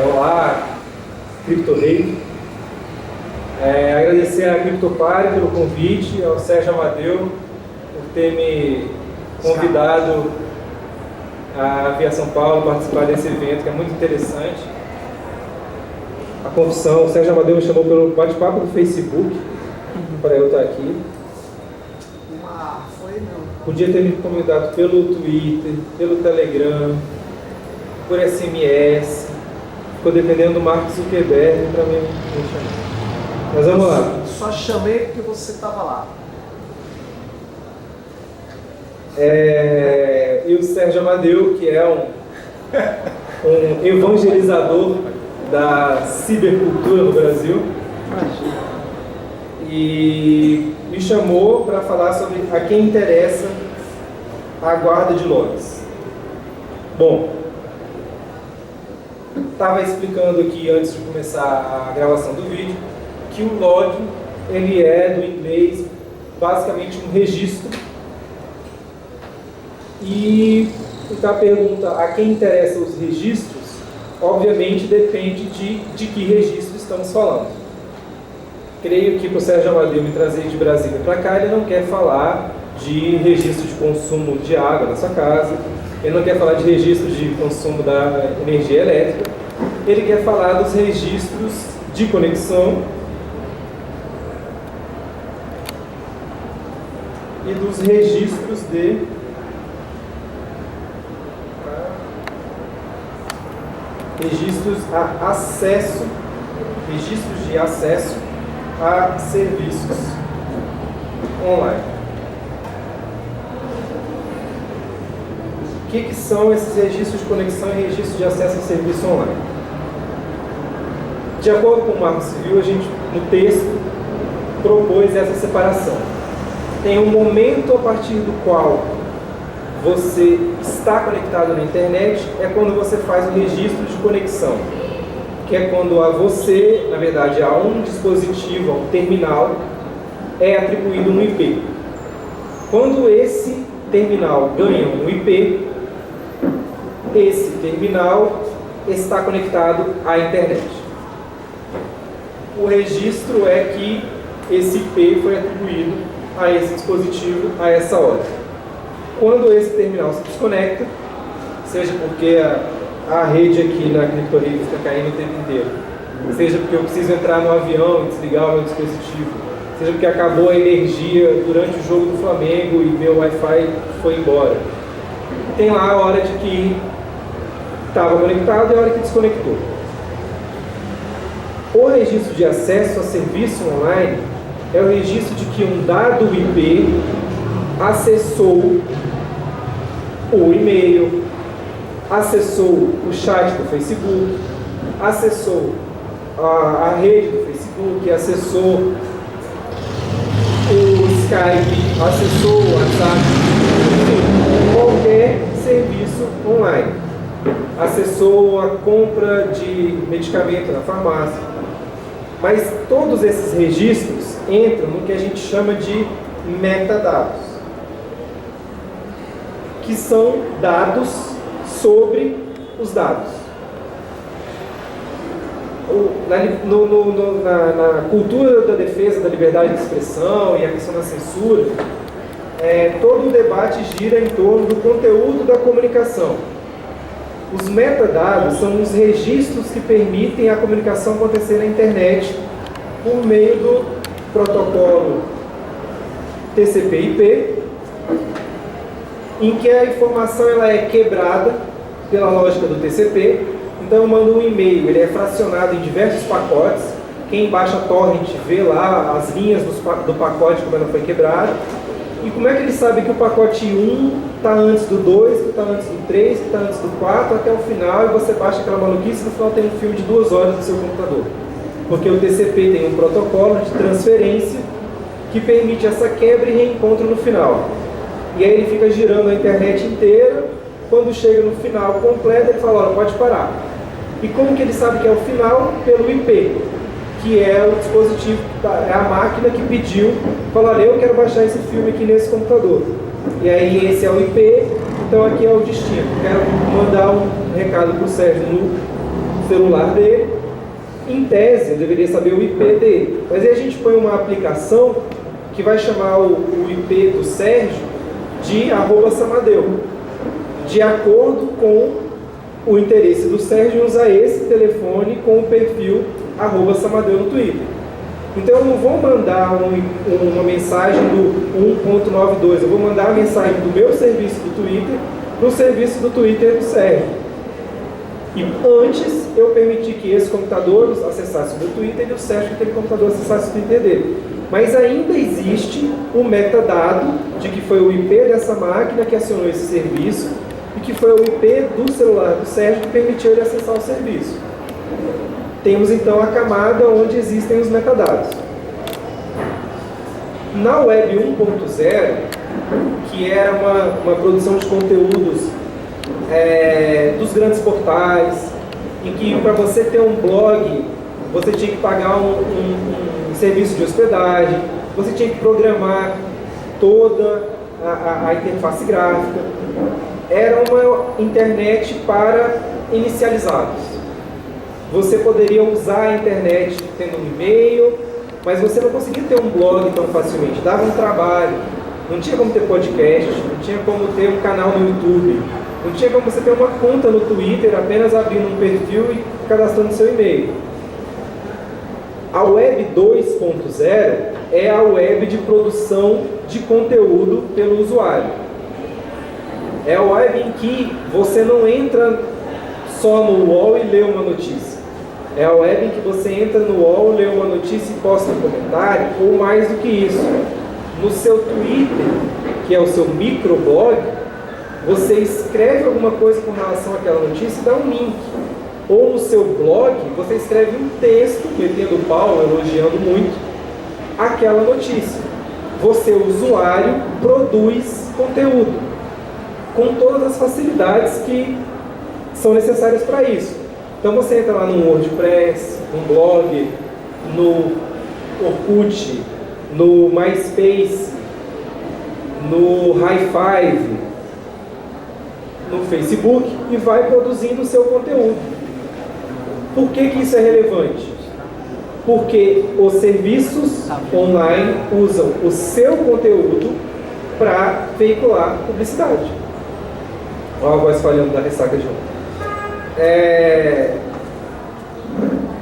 Olá, CryptoRei. Agradecer à CryptoParty pelo convite, ao Sérgio Amadeu por ter me convidado a vir a São Paulo participar desse evento, que é muito interessante. A confissão, o Sérgio Amadeu me chamou pelo bate-papo do Facebook para eu estar aqui. Podia ter me convidado pelo Twitter, pelo Telegram, por SMS. Ficou dependendo do Mark Zuckerberg para me chamar. Mas vamos lá. Só chamei porque você estava lá. E o Sérgio Amadeu, que é um evangelizador da cibercultura no Brasil. Imagina. E me chamou para falar sobre a quem interessa a guarda de logs. Bom, estava explicando aqui antes de começar a gravação do vídeo que o log, ele é do inglês basicamente um registro. E a pergunta a quem interessam os registros, obviamente depende de que registro estamos falando. Creio que para o Sérgio Amadeu me trazer de Brasília para cá, ele não quer falar de registro de consumo de água na sua casa, ele não quer falar de registro de consumo da energia elétrica, ele quer falar dos registros de conexão e dos registros de registros de acesso a serviços online. O que são esses registros de conexão e registros de acesso a serviço online? De acordo com o Marco Civil, a gente, no texto, propôs essa separação. Tem um momento a partir do qual você está conectado na internet, é quando você faz o registro de conexão, que é quando a você, na verdade, a um dispositivo, a um terminal, é atribuído um IP. Quando esse terminal ganha um IP, esse terminal está conectado à internet. O registro é que esse IP foi atribuído a esse dispositivo a essa hora. Quando esse terminal se desconecta, seja porque a rede aqui na CryptoRei fica caindo o tempo inteiro, seja porque eu preciso entrar no avião e desligar o meu dispositivo, seja porque acabou a energia durante o jogo do Flamengo e meu Wi-Fi foi embora. Tem lá a hora de que estava conectado e a hora que desconectou. O registro de acesso a serviço online é o registro de que um dado IP acessou o e-mail, acessou o chat do Facebook, acessou a rede do Facebook, acessou o Skype, acessou o WhatsApp, enfim, qualquer serviço online. Acessou a compra de medicamento na farmácia. Mas todos esses registros entram no que a gente chama de metadados, que são dados sobre os dados. Na cultura da defesa da liberdade de expressão e a questão da censura, todo o debate gira em torno do conteúdo da comunicação. Os metadados são os registros que permitem a comunicação acontecer na internet por meio do protocolo TCP/IP, em que a informação ela é quebrada pela lógica do TCP. Então eu mando um e-mail, ele é fracionado em diversos pacotes. Quem baixa a torrent vê lá as linhas do pacote, como ela foi quebrada. E como é que ele sabe que o pacote 1 está antes do 2, que está antes do 3, que está antes do 4, até o final, e você baixa aquela maluquice e no final tem um filme de 2 horas no seu computador? Porque o TCP tem um protocolo de transferência que permite essa quebra e reencontro no final. E aí ele fica girando a internet inteira. Quando chega no final completo, ele fala, olha, pode parar. E como que ele sabe que é o final? Pelo IP, que é o dispositivo, é a máquina que pediu, falou, olha, eu quero baixar esse filme aqui nesse computador. E aí esse é o IP, então aqui é o destino. Quero mandar um recado para o Sérgio no celular dele. Em tese, eu deveria saber o IP dele. Mas aí a gente põe uma aplicação que vai chamar o IP do Sérgio de @Samadeu, de acordo com o interesse do Sérgio em usar esse telefone com o perfil @Samadeu no Twitter. Então eu não vou mandar uma mensagem do 1.92, eu vou mandar a mensagem do meu serviço do Twitter para o serviço do Twitter do Sérgio. E antes eu permiti que esse computador acessasse o meu Twitter e o Sérgio, aquele computador, acessasse o Twitter dele. Mas ainda existe o metadado de que foi o IP dessa máquina que acionou esse serviço e que foi o IP do celular do Sérgio que permitiu ele acessar o serviço. Temos então a camada onde existem os metadados. Na Web 1.0, que era uma produção de conteúdos dos grandes portais, em que para você ter um blog, você tinha que pagar um serviço de hospedagem, você tinha que programar toda a interface gráfica. Era uma internet para inicializados. Você poderia usar a internet tendo um e-mail, mas você não conseguia ter um blog tão facilmente. Dava um trabalho. Não tinha como ter podcast, não tinha como ter um canal no YouTube, não tinha como você ter uma conta no Twitter apenas abrindo um perfil e cadastrando seu e-mail. A Web 2.0 é a web de produção de conteúdo pelo usuário. É a web em que você não entra só no UOL e lê uma notícia. É a web em que você entra no UOL, lê uma notícia e posta um comentário, ou mais do que isso. No seu Twitter, que é o seu microblog, você escreve alguma coisa com relação àquela notícia e dá um link. Ou no seu blog, você escreve um texto, metendo o pau, elogiando muito aquela notícia. Você, usuário, produz conteúdo com todas as facilidades que são necessárias para isso. Então você entra lá no WordPress, no blog, no Orkut, no MySpace, no Hi5, no Facebook e vai produzindo o seu conteúdo. Por que isso é relevante? Porque os serviços online usam o seu conteúdo para veicular publicidade. Olha a voz falhando da ressaca de ontem.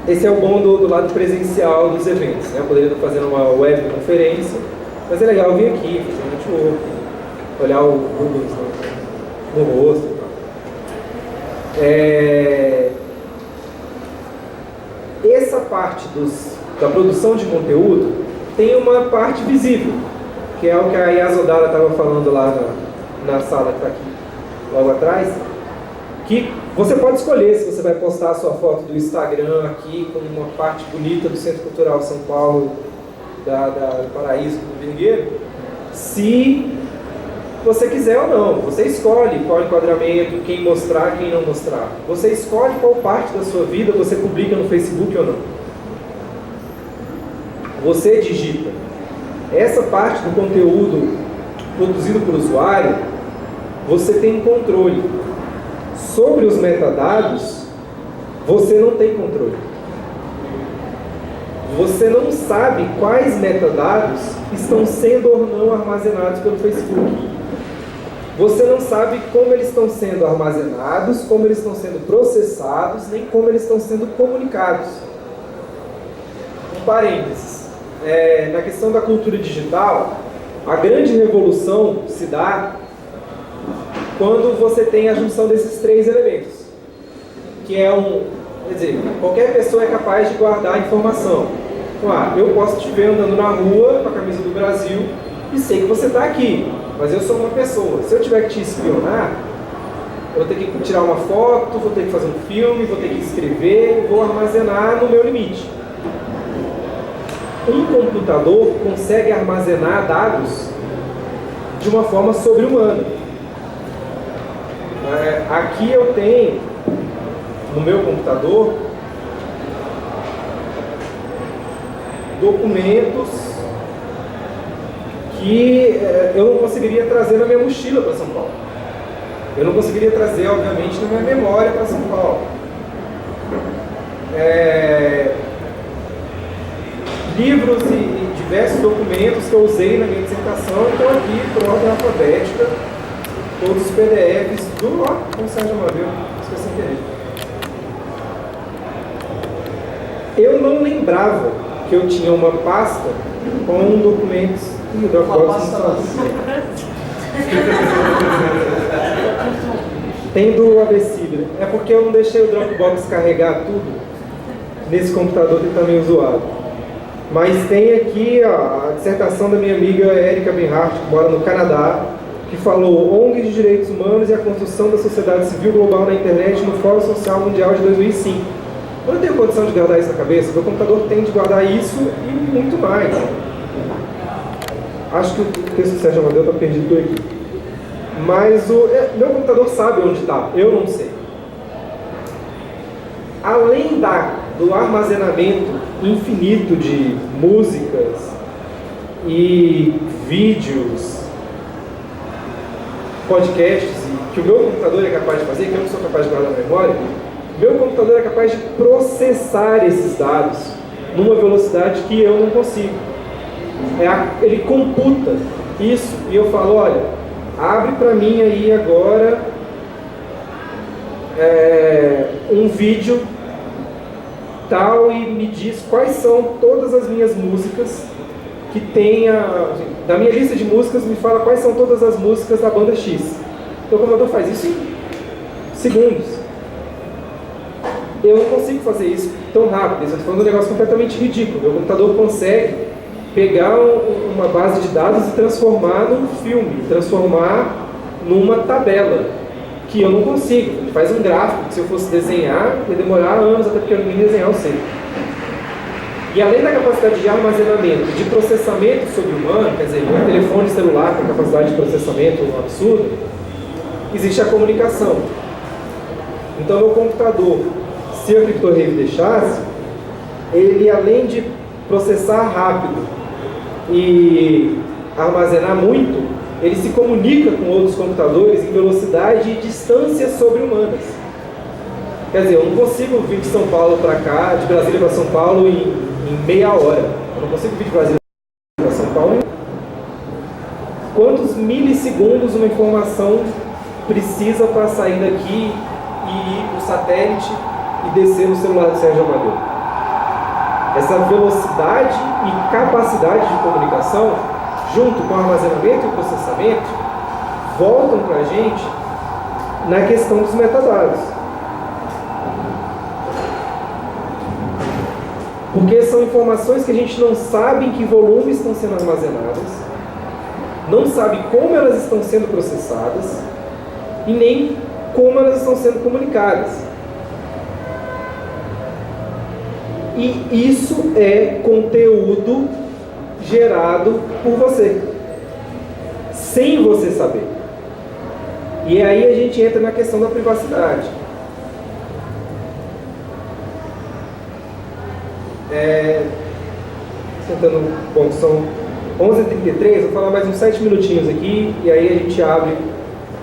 Esse é o bom do lado presencial dos eventos, né? Eu poderia estar fazendo uma webconferência, mas é legal vir aqui, fazer um network, olhar o Google no rosto. Essa parte da produção de conteúdo tem uma parte visível, que é o que a Yasodara estava falando lá na sala que está aqui, logo atrás, que você pode escolher se você vai postar a sua foto do Instagram aqui com uma parte bonita do Centro Cultural São Paulo, do Paraíso, do Vingueiro, se você quiser ou não. Você escolhe qual enquadramento, quem mostrar, quem não mostrar. Você escolhe qual parte da sua vida você publica no Facebook ou não. Você digita. Essa parte do conteúdo produzido por usuário, você tem controle. Sobre os metadados, você não tem controle. Você não sabe quais metadados estão sendo ou não armazenados pelo Facebook. Você não sabe como eles estão sendo armazenados, como eles estão sendo processados, nem como eles estão sendo comunicados. Um parênteses. Na questão da cultura digital, a grande revolução se dá quando você tem a junção desses três elementos, que quer dizer, qualquer pessoa é capaz de guardar a informação. Então, eu posso te ver andando na rua com a camisa do Brasil e sei que você está aqui, mas eu sou uma pessoa. Se eu tiver que te espionar, eu vou ter que tirar uma foto, vou ter que fazer um filme, vou ter que escrever, vou armazenar no meu limite. Um computador consegue armazenar dados de uma forma sobre-humana. Aqui eu tenho, no meu computador, documentos que eu não conseguiria trazer na minha mochila para São Paulo. Eu não conseguiria trazer, obviamente, na minha memória para São Paulo. Livros e diversos documentos que eu usei na minha dissertação estão aqui por ordem alfabética, todos os PDFs do Sérgio Amadeu, esqueci sem querer. Eu não lembrava que eu tinha uma pasta com documentos e o Dropbox não tem do Abecílio. É porque eu não deixei o Dropbox carregar tudo nesse computador que está meio zoado. Mas tem aqui a dissertação da minha amiga Érica Benhart, que mora no Canadá, que falou ONGs de Direitos Humanos e a construção da sociedade civil global na internet no Fórum Social Mundial de 2005. Eu não tenho condição de guardar isso na cabeça, meu computador tem de guardar isso e muito mais. Acho que o texto do Sérgio Amadeu está perdido por aqui. Mas meu computador sabe onde está, eu não sei. Além do armazenamento infinito de músicas e vídeos, podcasts, que o meu computador é capaz de fazer, que eu não sou capaz de guardar na memória, meu computador é capaz de processar esses dados numa velocidade que eu não consigo. Ele computa isso e eu falo, olha, abre para mim aí agora um vídeo tal e me diz quais são todas as minhas músicas que da minha lista de músicas, me fala quais são todas as músicas da banda X. Então o computador faz isso em segundos. Eu não consigo fazer isso tão rápido. Estou falando de um negócio completamente ridículo. Meu computador consegue pegar uma base de dados e transformar num filme, transformar numa tabela, que eu não consigo. Ele faz um gráfico que, se eu fosse desenhar, ia demorar anos, até porque eu nem desenhar eu sei. E além da capacidade de armazenamento, de processamento sobre-humano, quer dizer, um telefone celular com capacidade de processamento absurda, existe a comunicação. Então, meu computador, se a CryptoRave deixasse, ele, além de processar rápido e armazenar muito, ele se comunica com outros computadores em velocidade e distâncias sobre-humanas. Quer dizer, eu não consigo vir de São Paulo para cá, de Brasília para São Paulo em meia hora. Eu não consigo vir de Brasília para São Paulo. Quantos milissegundos uma informação precisa para sair daqui e ir para o satélite e descer no celular do Sérgio Amadeu? Essa velocidade e capacidade de comunicação, junto com o armazenamento e o processamento, voltam para a gente na questão dos metadados. Porque são informações que a gente não sabe em que volume estão sendo armazenadas, não sabe como elas estão sendo processadas e nem como elas estão sendo comunicadas. E isso é conteúdo gerado por você, sem você saber. E aí a gente entra na questão da privacidade. Bom, são 11h33, vou falar mais uns 7 minutinhos aqui, e aí a gente abre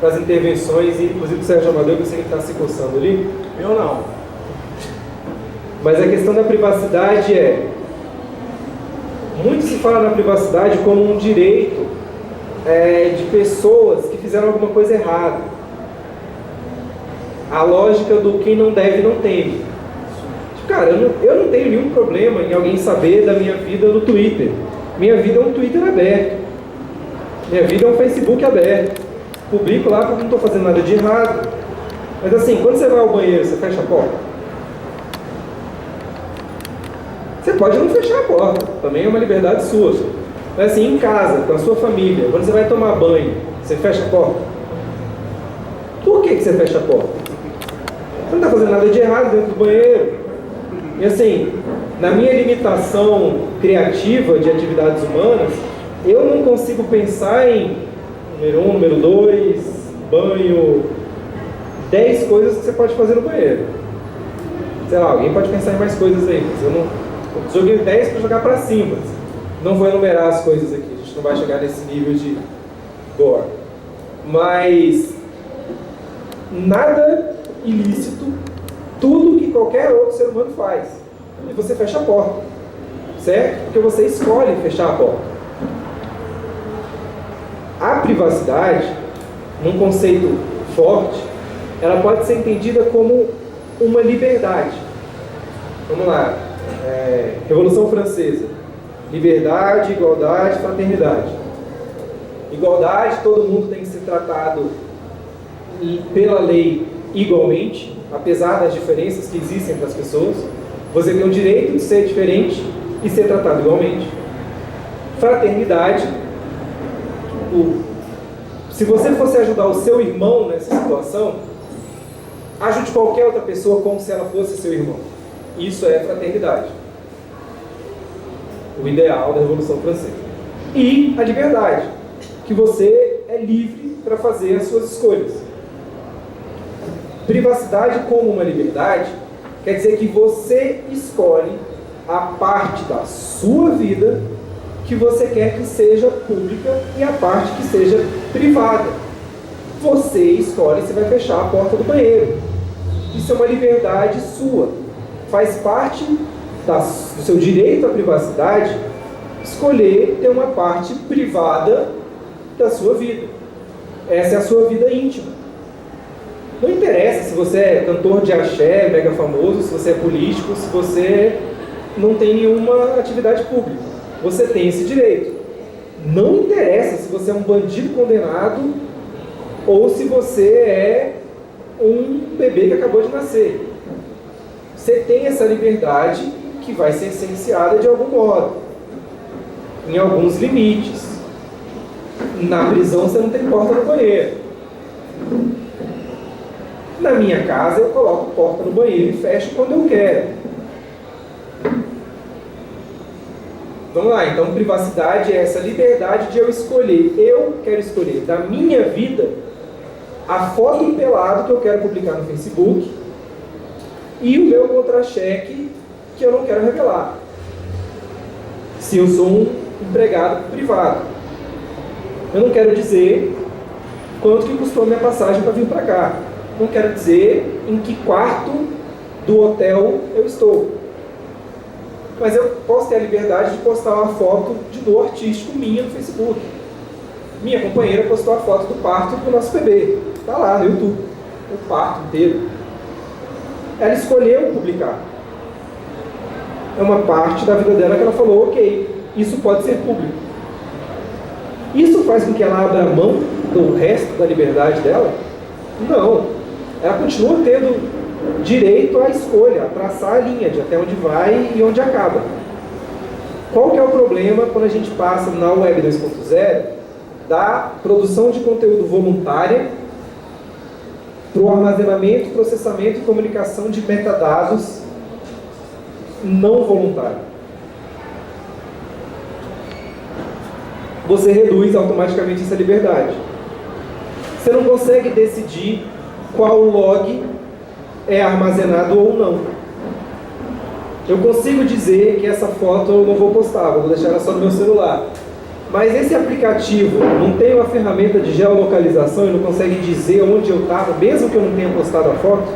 para as intervenções, e inclusive o Sérgio Amadeu, que eu sei que está se coçando ali. Eu não. Mas a questão da privacidade muito se fala na privacidade como um direito de pessoas que fizeram alguma coisa errada. A lógica do quem não deve não teme. Cara, eu não tenho nenhum problema em alguém saber da minha vida no Twitter. Minha vida é um Twitter aberto. Minha vida é um Facebook aberto. Publico lá porque não estou fazendo nada de errado. Mas assim, quando você vai ao banheiro, você fecha a porta? Você pode não fechar a porta, também é uma liberdade sua. Mas assim, em casa, com a sua família, quando você vai tomar banho, você fecha a porta? Por que você fecha a porta? Você não está fazendo nada de errado dentro do banheiro. E assim, na minha limitação criativa de atividades humanas, eu não consigo pensar em número 1, número 2, banho, 10 coisas que você pode fazer no banheiro. Sei lá, alguém pode pensar em mais coisas aí, mas eu não... Eu joguei 10 para jogar para cima. Não vou enumerar as coisas aqui, a gente não vai chegar nesse nível de gore. Mas nada ilícito, tudo que qualquer outro ser humano faz. E você fecha a porta, certo? Porque você escolhe fechar a porta. A privacidade, num conceito forte, ela pode ser entendida como uma liberdade. Vamos lá. Revolução Francesa. Liberdade, igualdade, fraternidade. Igualdade, todo mundo tem que ser tratado pela lei igualmente, apesar das diferenças que existem entre as pessoas. Você tem o direito de ser diferente e ser tratado igualmente. Fraternidade, se você fosse ajudar o seu irmão nessa situação, ajude qualquer outra pessoa como se ela fosse seu irmão. Isso é fraternidade. O ideal da Revolução Francesa. E a liberdade, que você é livre para fazer as suas escolhas. Privacidade como uma liberdade quer dizer que você escolhe a parte da sua vida que você quer que seja pública e a parte que seja privada. Você escolhe se vai fechar a porta do banheiro. Isso é uma liberdade sua. Faz parte do seu direito à privacidade escolher ter uma parte privada da sua vida. Essa é a sua vida íntima. Não interessa se você é cantor de axé, mega famoso, se você é político, se você não tem nenhuma atividade pública. Você tem esse direito. Não interessa se você é um bandido condenado ou se você é um bebê que acabou de nascer. Você tem essa liberdade que vai ser cerceada de algum modo, em alguns limites. Na prisão você não tem porta no banheiro. Na minha casa eu coloco porta no banheiro e fecho quando eu quero. Vamos lá, então privacidade é essa liberdade de eu escolher. Eu quero escolher da minha vida a foto do pelado que eu quero publicar no Facebook e o meu contra-cheque que eu não quero revelar. Se eu sou um empregado privado. Eu não quero dizer quanto que custou a minha passagem para vir para cá. Não quero dizer em que quarto do hotel eu estou. Mas eu posso ter a liberdade de postar uma foto de dor artístico minha no Facebook. Minha companheira postou a foto do parto do nosso bebê. Está lá no YouTube. O parto inteiro. Ela escolheu publicar. É uma parte da vida dela que ela falou, ok, isso pode ser público. Isso faz com que ela abra mão do resto da liberdade dela? Não. Ela continua tendo direito à escolha, a traçar a linha de até onde vai e onde acaba. Qual que é o problema quando a gente passa na Web 2.0 da produção de conteúdo voluntária para o armazenamento, processamento e comunicação de metadados não voluntário? Você reduz automaticamente essa liberdade. Você não consegue decidir qual log é armazenado ou não. Eu consigo dizer que essa foto eu não vou postar, vou deixar ela só no meu celular. Mas esse aplicativo não tem uma ferramenta de geolocalização e não consegue dizer onde eu estava, mesmo que eu não tenha postado a foto?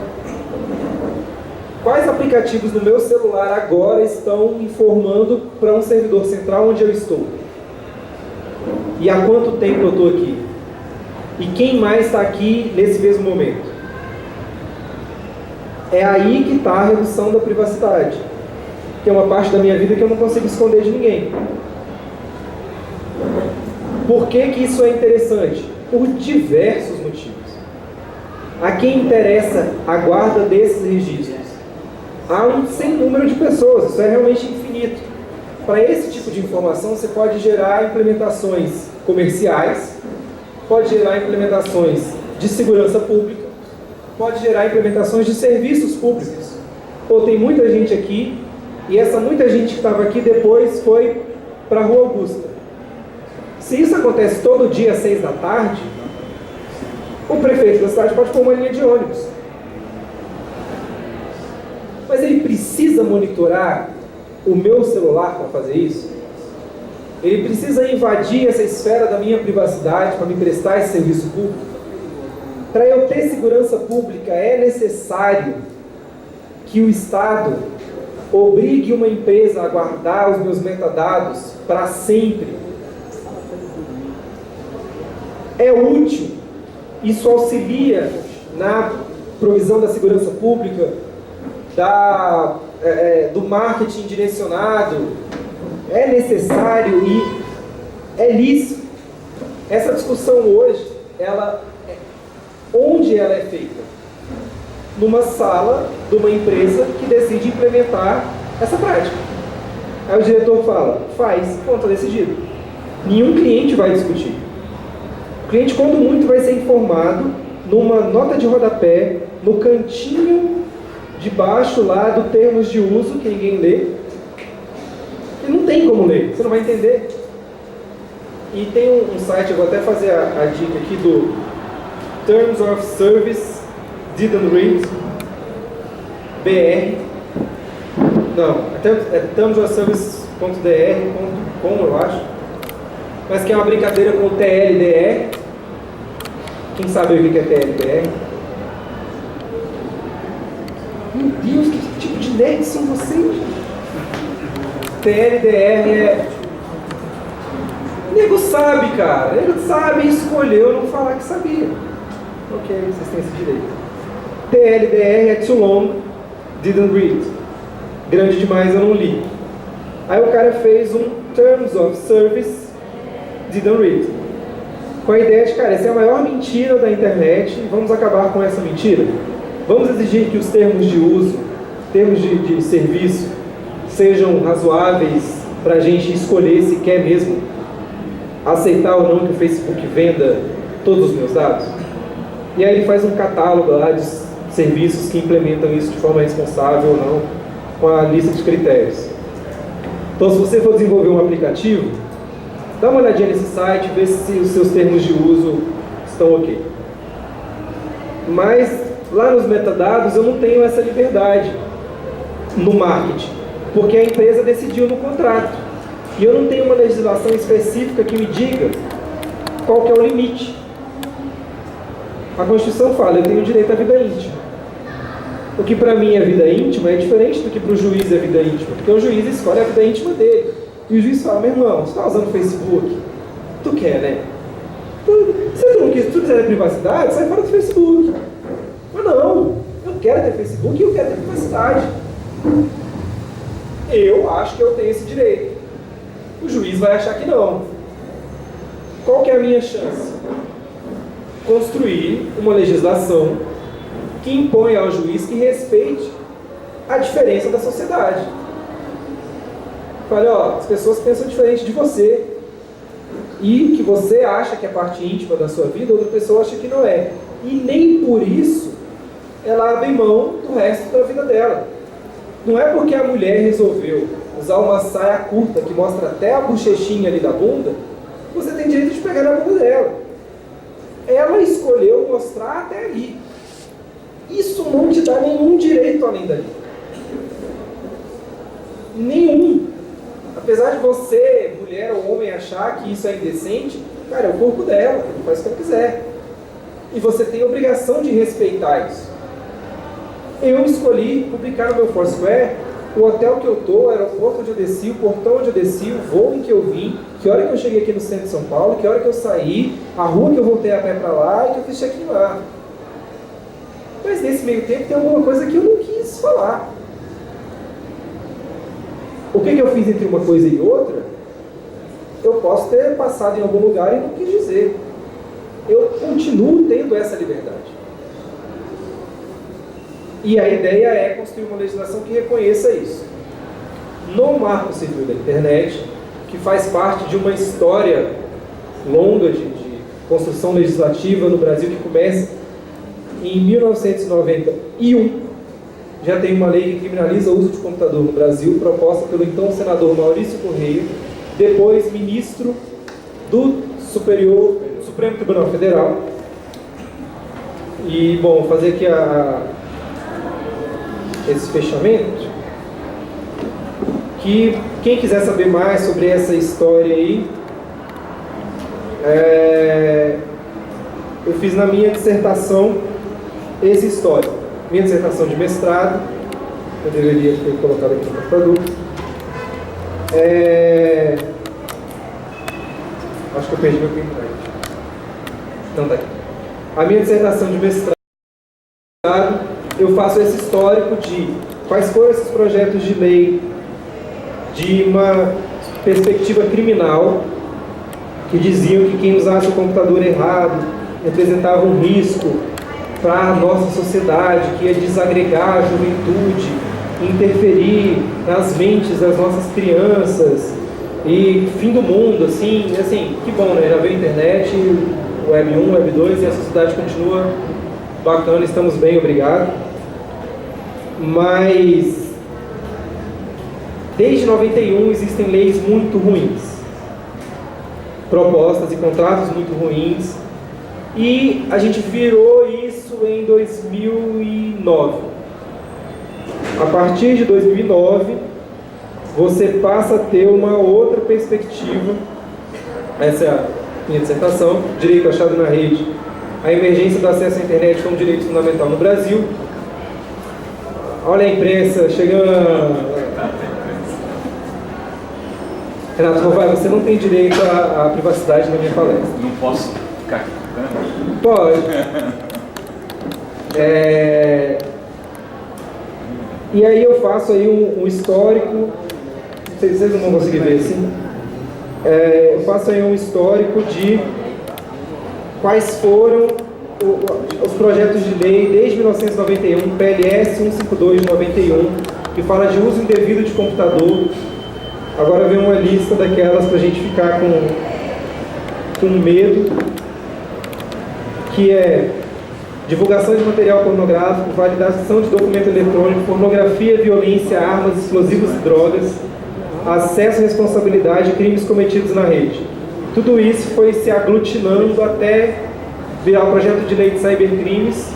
Quais aplicativos no meu celular agora estão informando para um servidor central onde eu estou? E há quanto tempo eu estou aqui? E quem mais está aqui nesse mesmo momento? É aí que está a redução da privacidade, que é uma parte da minha vida que eu não consigo esconder de ninguém. Por que que isso é interessante? Por diversos motivos. A quem interessa a guarda desses registros? Há um sem número de pessoas, isso é realmente infinito. Para esse tipo de informação, você pode gerar implementações comerciais, pode gerar implementações de segurança pública, pode gerar implementações de serviços públicos. Pô, tem muita gente aqui, e essa muita gente que estava aqui depois foi para a Rua Augusta. Se isso acontece todo dia às 6 da tarde, o prefeito da cidade pode pôr uma linha de ônibus. Mas ele precisa monitorar o meu celular para fazer isso? Ele precisa invadir essa esfera da minha privacidade para me prestar esse serviço público? Para eu ter segurança pública é necessário que o Estado obrigue uma empresa a guardar os meus metadados para sempre. É útil, isso auxilia na provisão da segurança pública, do marketing direcionado, é necessário e é lícito. Essa discussão hoje, onde ela é feita? Numa sala de uma empresa que decide implementar essa prática. Aí o diretor fala, faz, pronto, está decidido. Nenhum cliente vai discutir. O cliente, quando muito, vai ser informado numa nota de rodapé, no cantinho de baixo lá do termos de uso, que ninguém lê. E não tem como ler, você não vai entender. E tem um site, eu vou até fazer a dica aqui do Terms of Service Didn't Read BR. Não, é termsofservice.dr.com, eu acho. Mas que é uma brincadeira com o TLDR. Quem sabe o que é TLDR? Meu Deus, que tipo de nerds são vocês? TLDR é... O nego sabe, cara. O nego sabe e escolheu não falar que sabia. Ok, vocês têm esse direito. TLDR é too long, didn't read. Grande demais, eu não li. Aí o cara fez um Terms of Service, didn't read. Com a ideia de, cara, essa é a maior mentira da internet e vamos acabar com essa mentira. Vamos exigir que os termos de uso, termos de serviço, sejam razoáveis para a gente escolher se quer mesmo aceitar ou não que o Facebook venda todos os meus dados. E aí ele faz um catálogo lá de serviços que implementam isso de forma responsável ou não, com a lista de critérios. Então, se você for desenvolver um aplicativo, dá uma olhadinha nesse site, vê se os seus termos de uso estão ok. Mas lá nos metadados eu não tenho essa liberdade no marketing, porque a empresa decidiu no contrato. E eu não tenho uma legislação específica que me diga qual que é o limite. A Constituição fala, eu tenho direito à vida íntima. O que para mim é vida íntima é diferente do que para o juiz é vida íntima, porque o juiz escolhe a vida íntima dele. E o juiz fala, meu irmão, você está usando o Facebook? Tu quer, né? Se tu quiser ter privacidade, sai fora do Facebook. Mas não, eu quero ter Facebook e eu quero ter privacidade. Eu acho que eu tenho esse direito. O juiz vai achar que não. Qual que é a minha chance? Construir uma legislação que impõe ao juiz que respeite a diferença da sociedade. Fale, ó, as pessoas pensam diferente de você e que você acha que é parte íntima da sua vida, outra pessoa acha que não é. E nem por isso ela abre mão do resto da vida dela. Não é porque a mulher resolveu usar uma saia curta que mostra até a bochechinha ali da bunda, você tem direito de pegar na bunda dela. Ela escolheu mostrar até ali. Isso não te dá nenhum direito além dali. Nenhum. Apesar de você, mulher ou homem, achar que isso é indecente, cara, é o corpo dela, ela faz o que ela quiser. E você tem a obrigação de respeitar isso. Eu escolhi publicar no meu Foursquare o hotel que eu estou, o aeroporto onde eu desci, o portão onde eu desci, o voo em que eu vim, que hora que eu cheguei aqui no centro de São Paulo, que hora que eu saí, a rua que eu voltei a pé para lá e que eu fiz check-in lá. Mas nesse meio tempo tem alguma coisa que eu não quis falar. O que eu fiz entre uma coisa e outra, eu posso ter passado em algum lugar e não quis dizer. Eu continuo tendo essa liberdade. E a ideia é construir uma legislação que reconheça isso. No Marco Civil da Internet, que faz parte de uma história longa de construção legislativa no Brasil, que começa em 1991, já tem uma lei que criminaliza o uso de computador no Brasil, proposta pelo então senador Maurício Correia, depois ministro do Supremo Tribunal Federal. E, bom, vou fazer aqui esse fechamento, que quem quiser saber mais sobre essa história aí, eu fiz na minha dissertação essa história. Minha dissertação de mestrado Eu deveria ter colocado aqui no computador. Acho que eu perdi meu pendrive. Então tá aqui. A minha dissertação de mestrado, eu faço esse histórico de quais foram esses projetos de lei de uma perspectiva criminal que diziam que quem usasse o computador errado representava um risco para a nossa sociedade, que ia desagregar a juventude, interferir nas mentes das nossas crianças e fim do mundo, assim, que bom, né? Já veio a internet, Web 1, Web 2 e a sociedade continua bacana, estamos bem, obrigado. Mas desde 91 existem leis muito ruins, propostas e contratos muito ruins, e a gente virou isso em 2009. A partir de 2009, você passa a ter uma outra perspectiva. Essa é a minha dissertação, Direito Achado na Rede, a emergência do acesso à internet como direito fundamental no Brasil. Olha a imprensa chegando. Renato Rovai, você não tem direito à privacidade na minha palestra. Não posso ficar aqui. Pode. E aí eu faço aí um histórico. Vocês não vão conseguir ver assim. Eu faço aí um histórico de quais foram os projetos de lei desde 1991, PLS 152 de 91, que fala de uso indevido de computador. Agora vem uma lista daquelas para a gente ficar com medo, que é divulgação de material pornográfico, validação de documento eletrônico, pornografia, violência, armas, explosivos e drogas, acesso à responsabilidade e crimes cometidos na rede. Tudo isso foi se aglutinando até virar o projeto de lei de cybercrimes.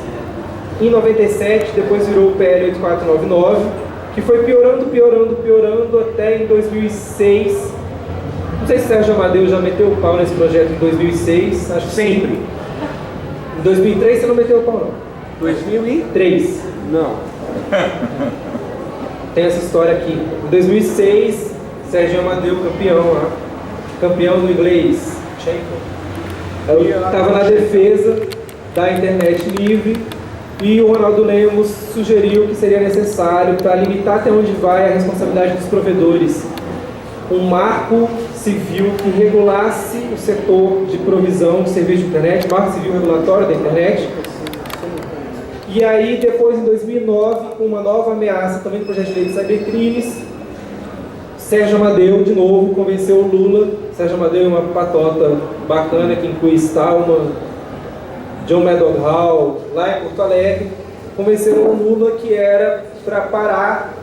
Em 97, depois virou o PL 8499, que foi piorando até em 2006. Não sei se Sérgio Amadeu já meteu o pau nesse projeto em 2006, acho que sempre. Em 2003 você não meteu o pau, não. 2003? Não. Tem essa história aqui. Em 2006, Sérgio Amadeu, campeão lá. Campeão do inglês. Estava na defesa da internet livre e o Ronaldo Lemos sugeriu que seria necessário, para limitar até onde vai a responsabilidade dos provedores, um marco civil que regulasse o setor de provisão de serviço de internet, marco civil regulatório da internet. E aí, depois, em 2009, com uma nova ameaça também do projeto de lei de cybercrimes, Sérgio Amadeu, de novo, convenceu o Lula. Sérgio Amadeu é uma patota bacana que inclui Stallman, John Madoff Hall, lá em Porto Alegre. Convenceram o Lula que era para parar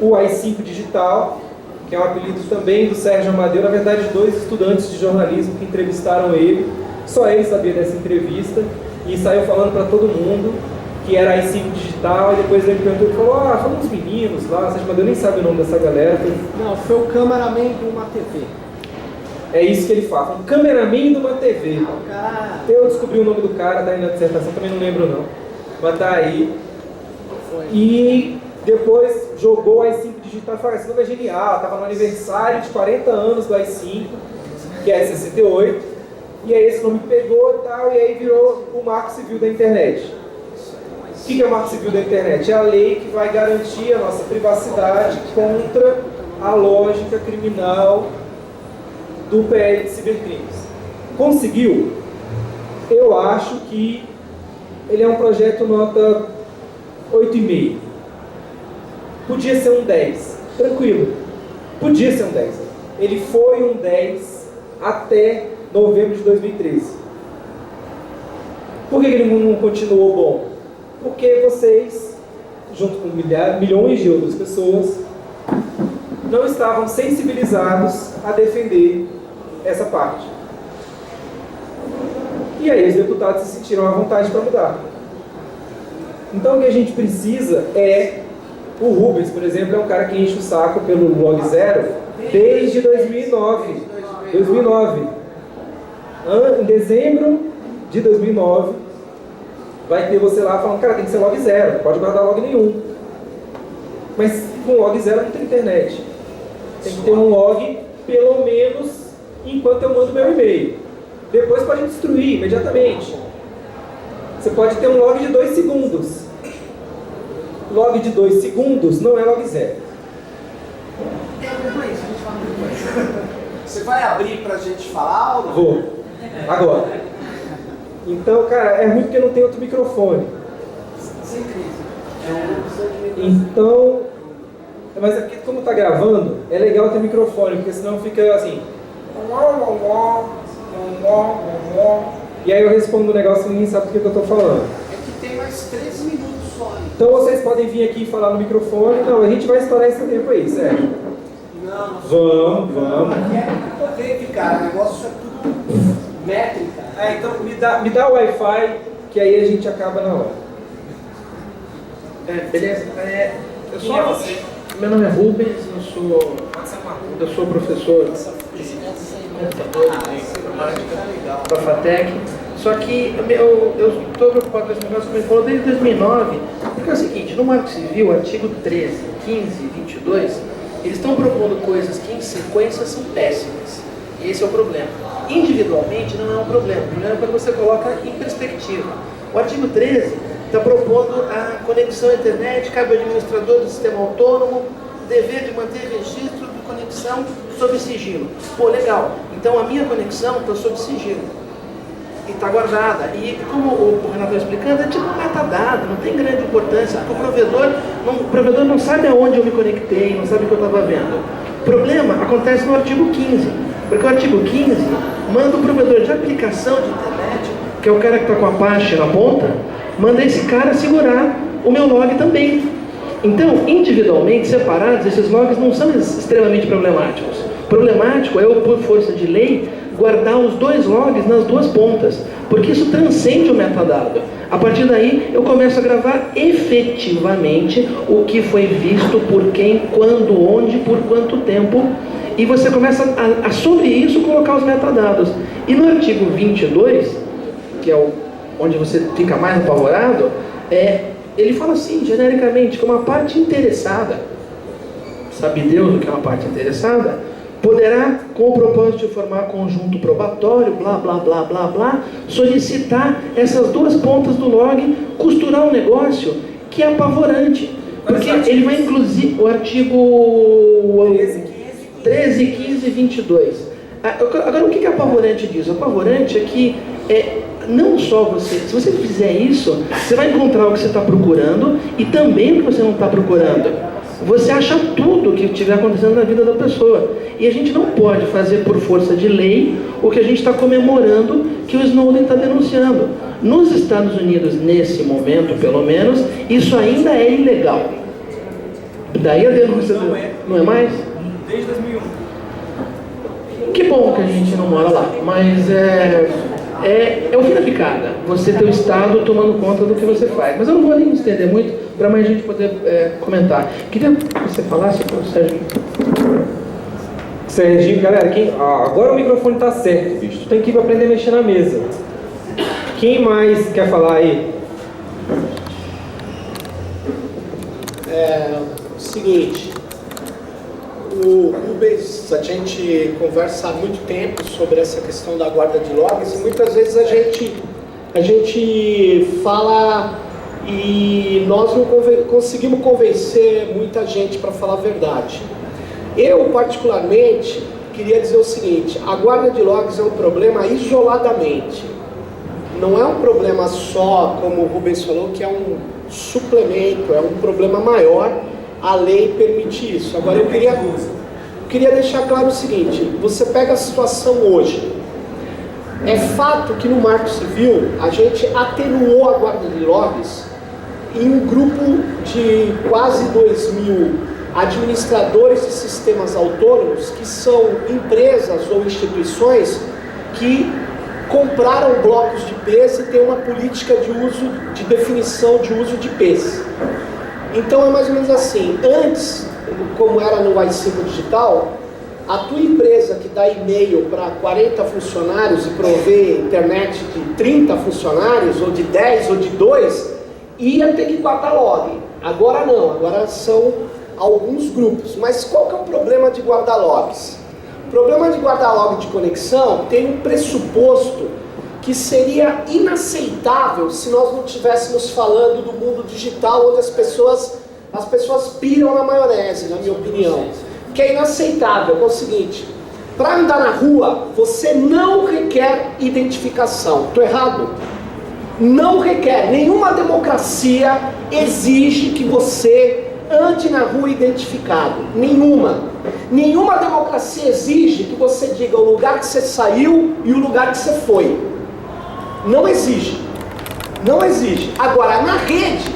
o AI-5 digital, que é um apelido também do Sérgio Amadeu, na verdade, dois estudantes de jornalismo que entrevistaram ele. Só ele sabia dessa entrevista e saiu falando para todo mundo que era AI-5 digital, e depois ele perguntou e falou, foram uns meninos lá, o Sérgio Amadeu nem sabe o nome dessa galera. Não, foi o cameraman de uma TV. É isso que ele fala, um cameraman de uma TV. Cara... Eu descobri o nome do cara, tá aí na dissertação, também não lembro não. Mas tá aí. E depois jogou o AI-5 digital e falou, esse nome é genial, estava no aniversário de 40 anos do AI-5, que é 68, e aí esse nome pegou e tal, e aí virou o Marco Civil da Internet. O que é o Marco Civil da Internet? É a lei que vai garantir a nossa privacidade contra a lógica criminal do PL de cibercrimes. Conseguiu? Eu acho que ele é um projeto nota 8,5. Podia ser um 10, tranquilo. Podia ser um 10. Ele foi um 10 até novembro de 2013. Por que ele não continuou bom? Porque vocês, junto com milhões de outras pessoas, não estavam sensibilizados a defender essa parte. E aí os deputados se sentiram à vontade para mudar. Então o que a gente precisa é... O Rubens, por exemplo, é um cara que enche o saco pelo Log Zero desde 2009. Em dezembro de 2009, vai ter você lá falando, cara, tem que ser log zero, não pode guardar log nenhum. Mas com log 0 não tem internet. Tem que ter um log, pelo menos, enquanto eu mando meu e-mail. Depois pode destruir imediatamente. Você pode ter um log de 2 segundos. Log de 2 segundos não é log 0. Você vai abrir pra gente falar ou não? Vou. Agora. Então, cara, é ruim porque não tem outro microfone. Sem crise. Então, mas é porque como tá gravando, é legal ter microfone, porque senão fica assim. E aí eu respondo um negócio e ninguém sabe do que eu tô falando. É que tem mais 13 minutos só. Então vocês podem vir aqui e falar no microfone. Não, a gente vai estourar esse tempo aí, sério. Não, Vamos. aqui é muito cara. O negócio é tudo métrica. Então me dá o Wi-Fi, que aí a gente acaba na hora. Beleza? Quem é você? Meu nome é Rubens, eu sou professor da FATEC. Só que eu estou preocupado com esse negócio que me falou desde 2009, porque é o seguinte, no Marco Civil, artigo 13, 15 e 22, eles estão propondo coisas que em sequência são péssimas. E esse é o problema. Individualmente não é um problema, o problema é quando você coloca em perspectiva. O artigo 13 está propondo a conexão à internet, cabe ao administrador do sistema autônomo dever de manter registro de conexão sob sigilo. Pô, legal. Então a minha conexão está sob sigilo. E está guardada. E como o Renato está explicando, é tipo um metadado, não tem grande importância, porque o provedor não sabe aonde eu me conectei, não sabe o que eu estava vendo. O problema acontece no artigo 15, porque o artigo 15 manda o provedor de aplicação de internet, que é o cara que está com a Apache na ponta, manda esse cara segurar o meu log também. Então, individualmente, separados, esses logs não são extremamente problemáticos. Problemático é eu, por força de lei, guardar os dois logs nas duas pontas, porque isso transcende o metadado. A partir daí, eu começo a gravar efetivamente o que foi visto, por quem, quando, onde, por quanto tempo, e você começa a sobre isso, colocar os metadados. E no artigo 22, que é onde você fica mais apavorado, ele fala assim, genericamente, que uma parte interessada, sabe Deus o que é uma parte interessada, poderá, com o propósito de formar conjunto probatório, blá, blá, blá, blá, blá, solicitar essas duas pontas do log, costurar um negócio que é apavorante. Porque ele vai incluir o artigo 13, 15 e 22. Agora, o que é apavorante disso? Apavorante é que não só você, se você fizer isso, você vai encontrar o que você está procurando e também o que você não está procurando. Você acha tudo o que estiver acontecendo na vida da pessoa. E a gente não pode fazer por força de lei o que a gente está comemorando que o Snowden está denunciando. Nos Estados Unidos, nesse momento, pelo menos, isso ainda é ilegal. Daí a denúncia não é mais? Desde 2001. Que bom que a gente não mora lá, mas é o fim da picada, você ter o Estado tomando conta do que você faz. Mas eu não vou nem estender muito, para mais gente poder comentar. Queria que você falasse com o Sérgio. Serginho, galera, agora o microfone está certo, bicho. Tu tem que ir para aprender a mexer na mesa. Quem mais quer falar aí? Seguinte, o Rubens, a gente conversa há muito tempo sobre essa questão da guarda de logs e muitas vezes a gente fala e nós não conseguimos convencer muita gente, para falar a verdade. Eu, particularmente, queria dizer o seguinte: a guarda de logs é um problema isoladamente. Não é um problema só, como o Rubens falou, que é um suplemento, é um problema maior. A lei permite isso. Agora, eu queria deixar claro o seguinte: você pega a situação hoje. É fato que no Marco Civil a gente atenuou a guarda de logs em um grupo de quase 2.000 administradores de sistemas autônomos, que são empresas ou instituições que compraram blocos de IPs e têm uma política de definição de uso de IPs. Então é mais ou menos assim: antes, como era no AI-5 digital, a tua empresa que dá e-mail para 40 funcionários e provê internet de 30 funcionários, ou de 10 ou de 2, ia ter que bater log. Agora não, agora são alguns grupos. Mas qual que é o problema de guardar logs? O problema de guardar log de conexão tem um pressuposto que seria inaceitável se nós não estivéssemos falando do mundo digital, onde as pessoas piram na maionese, na minha opinião. Que é inaceitável, é o seguinte: para andar na rua, você não requer identificação. Estou errado? Não requer. Nenhuma democracia exige que você ande na rua identificado. Nenhuma. Nenhuma democracia exige que você diga o lugar que você saiu e o lugar que você foi. Não exige. Não exige. Agora, na rede,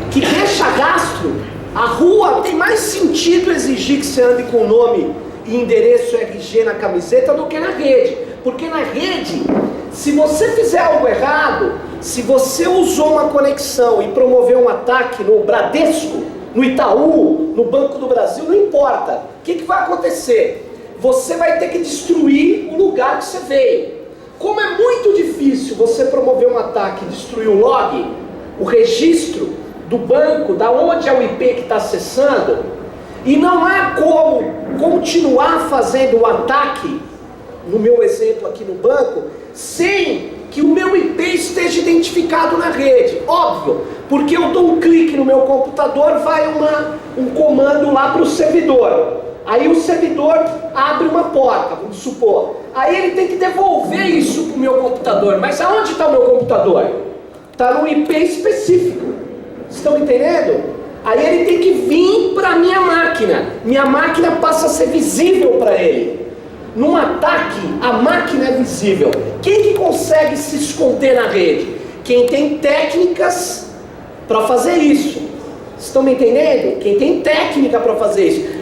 que deixa rastro, a rua tem mais sentido exigir que você ande com nome e endereço RG na camiseta do que na rede. Porque na rede, se você fizer algo errado, se você usou uma conexão e promoveu um ataque no Bradesco, no Itaú, no Banco do Brasil, não importa. O que vai acontecer? Você vai ter que destruir o lugar que você veio. Como é muito difícil você promover um ataque e destruir o log, o registro do banco, da onde é o IP que está acessando, e não há como continuar fazendo o ataque, no meu exemplo aqui no banco, sem que o meu IP esteja identificado na rede. Óbvio, porque eu dou um clique no meu computador, vai um comando lá para o servidor. Aí o servidor abre uma porta, vamos supor. Aí ele tem que devolver isso para o meu computador. Mas aonde está o meu computador? Está no IP específico. Estão entendendo? Aí ele tem que vir para a minha máquina. Minha máquina passa a ser visível para ele. Num ataque, a máquina é visível. Quem que consegue se esconder na rede? Quem tem técnicas para fazer isso. Estão me entendendo? Quem tem técnica para fazer isso.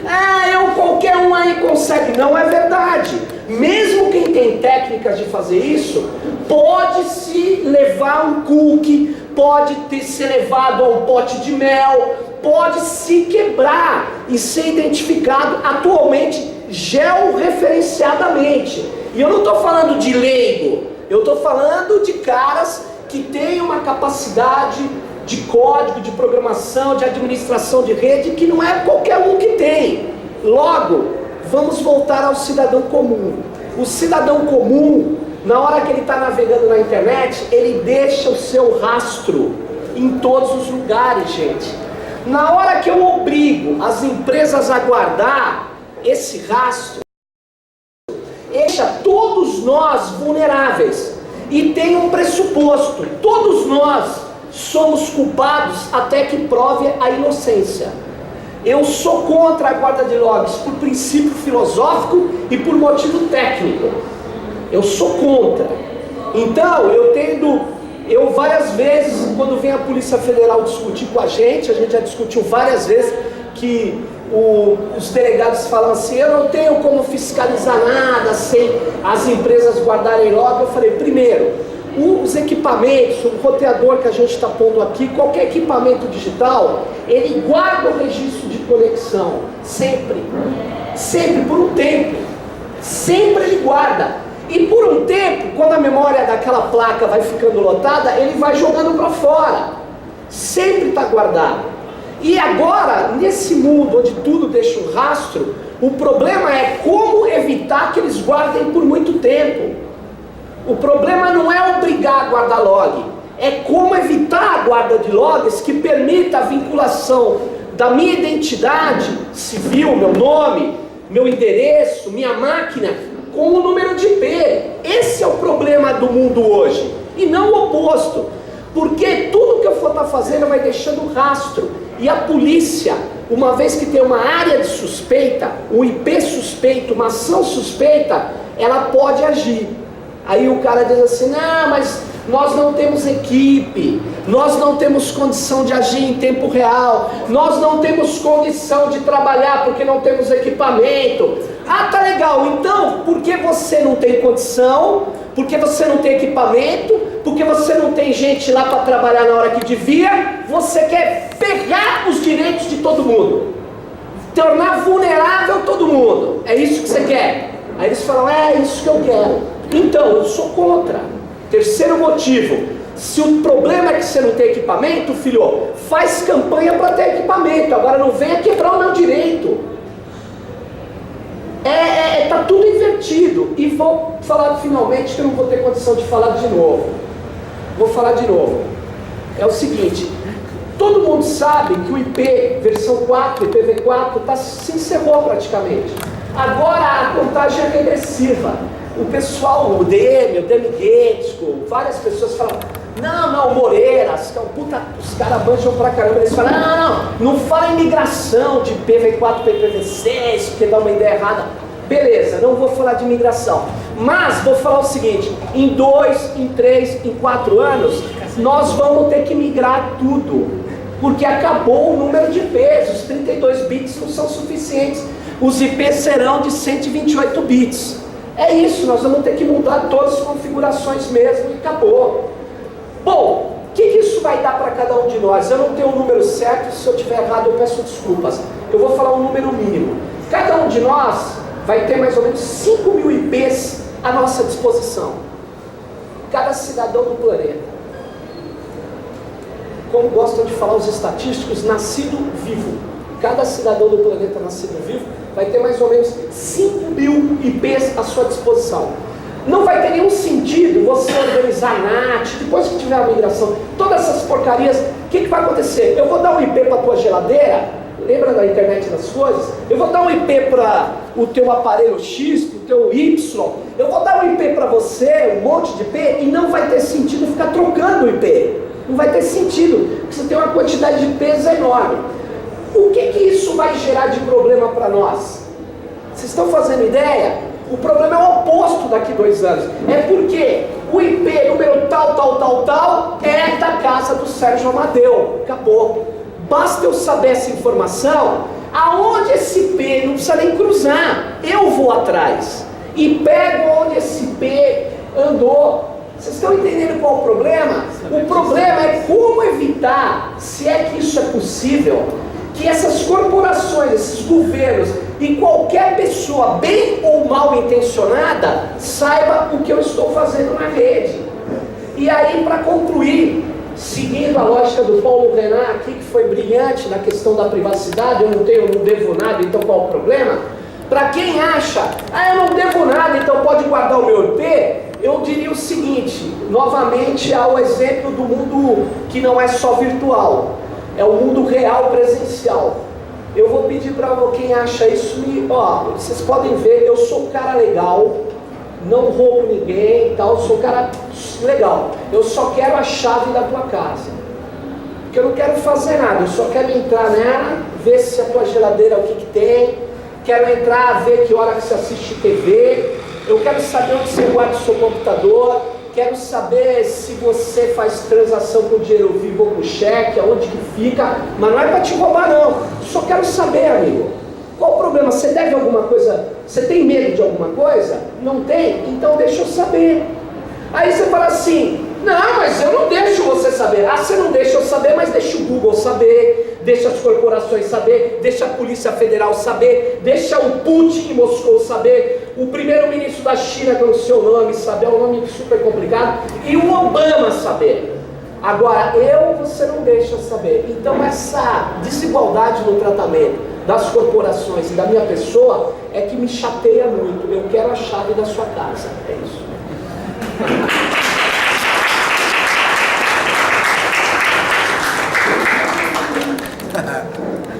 Qualquer um aí consegue. Não é verdade. Mesmo quem tem técnicas de fazer isso, pode se levar um cookie, pode ser levado a um pote de mel, pode se quebrar e ser identificado atualmente georreferenciadamente. E eu não estou falando de leigo, eu estou falando de caras que têm uma capacidade de código, de programação, de administração de rede que não é qualquer um que tem. Logo, vamos voltar ao cidadão comum. O cidadão comum, na hora que ele está navegando na internet, ele deixa o seu rastro em todos os lugares, gente. Na hora que eu obrigo as empresas a guardar esse rastro, deixa todos nós vulneráveis. E tem um pressuposto: todos nós somos culpados até que prove a inocência. Eu sou contra a guarda de logs por princípio filosófico e por motivo técnico. Eu sou contra. Então, eu várias vezes, quando vem a Polícia Federal discutir com a gente já discutiu várias vezes que os delegados falam assim: eu não tenho como fiscalizar nada sem as empresas guardarem log. Eu falei: primeiro, os equipamentos, o roteador que a gente está pondo aqui, qualquer equipamento digital, ele guarda o registro de conexão, sempre, por um tempo, sempre ele guarda. E por um tempo, quando a memória daquela placa vai ficando lotada, ele vai jogando para fora, sempre está guardado. E agora, nesse mundo onde tudo deixa um rastro, o problema é como evitar que eles guardem por muito tempo. O problema não é obrigar a guardar log, é como evitar a guarda de logs que permita a vinculação da minha identidade civil, meu nome, meu endereço, minha máquina, com o número de IP. Esse é o problema do mundo hoje, e não o oposto, porque tudo que eu for estar fazendo vai deixando rastro, e a polícia, uma vez que tem uma área de suspeita, um IP suspeito, uma ação suspeita, ela pode agir. Aí o cara diz assim: não, mas nós não temos equipe, nós não temos condição de agir em tempo real, nós não temos condição de trabalhar porque não temos equipamento. Ah, tá legal, então por que você não tem condição, porque você não tem equipamento, porque você não tem gente lá para trabalhar na hora que devia, você quer pegar os direitos de todo mundo, tornar vulnerável todo mundo, é isso que você quer? Aí eles falam: é isso que eu quero. Então, eu sou contra. Terceiro motivo: Se o problema é que você não tem equipamento, filho, faz campanha para ter equipamento. Agora não venha quebrar o meu direito. Tá tudo invertido. E vou falar finalmente, que eu não vou ter condição de falar de novo. Vou falar de novo. É o seguinte, todo mundo sabe que o IP versão 4, IPv4, se encerrou praticamente. Agora a contagem é regressiva. O pessoal, o DM, o Demi Guedes, várias pessoas falam, não, Moreira, os caras manjam pra caramba. Eles falam, não fala em migração de IPv4 para IPv6, porque dá uma ideia errada. Beleza, não vou falar de migração. Mas vou falar o seguinte, em 2, em 3, em 4 anos, nós vamos ter que migrar tudo. Porque acabou o número de IPs, os 32 bits não são suficientes. Os IPs serão de 128 bits. É isso, nós vamos ter que mudar todas as configurações mesmo e acabou. Bom, o que isso vai dar para cada um de nós? Eu não tenho o número certo, se eu estiver errado eu peço desculpas. Eu vou falar um número mínimo. Cada um de nós vai ter mais ou menos 5.000 IPs à nossa disposição. Cada cidadão do planeta. Como gostam de falar os estatísticos, nascido vivo. Cada cidadão do planeta nascido vivo vai ter mais ou menos 5.000 IPs à sua disposição. Não vai ter nenhum sentido você organizar a NAT, depois que tiver a migração, todas essas porcarias. O que vai acontecer? Eu vou dar um IP para a tua geladeira, lembra da internet das coisas? Eu vou dar um IP para o teu aparelho X, para o teu Y, eu vou dar um IP para você, um monte de IP, e não vai ter sentido ficar trocando o IP. Não vai ter sentido, porque você tem uma quantidade de IPs enorme. O que isso vai gerar de problema para nós? Vocês estão fazendo ideia? O problema é o oposto daqui 2 anos. É porque o IP número tal é da casa do Sérgio Amadeu. Acabou. Basta eu saber essa informação, aonde esse IP, não precisa nem cruzar, eu vou atrás e pego onde esse IP andou. Vocês estão entendendo qual é o problema? O problema é como evitar, se é que isso é possível, que essas corporações, esses governos e qualquer pessoa bem ou mal intencionada saiba o que eu estou fazendo na rede. E aí, para concluir, seguindo a lógica do Paulo Renan aqui, que foi brilhante na questão da privacidade, eu não devo nada, então qual é o problema? Para quem acha, eu não devo nada, então pode guardar o meu IP, eu diria o seguinte, novamente ao exemplo do mundo que não é só virtual, é o mundo real presencial. Eu vou pedir para quem acha isso, vocês podem ver, eu sou um cara legal, não roubo ninguém, tal, sou um cara legal. Eu só quero a chave da tua casa, porque eu não quero fazer nada, eu só quero entrar nela, ver se a tua geladeira o que tem, quero entrar, ver que hora que você assiste TV, eu quero saber onde você guarda o seu computador, quero saber se você faz transação com dinheiro vivo ou com cheque, aonde que fica, mas não é para te roubar não, só quero saber, amigo. Qual o problema? Você deve alguma coisa? Você tem medo de alguma coisa? Não tem? Então deixa eu saber. Aí você fala assim, não, mas eu não deixo você saber. Você não deixa eu saber, mas deixa o Google saber, deixa as corporações saber, deixa a Polícia Federal saber, deixa o Putin em Moscou saber, o primeiro-ministro da China, com o seu nome, saber, é um nome super complicado, e o Obama saber. Agora, você não deixa saber. Então essa desigualdade no tratamento das corporações e da minha pessoa é que me chateia muito. Eu quero a chave da sua casa. É isso.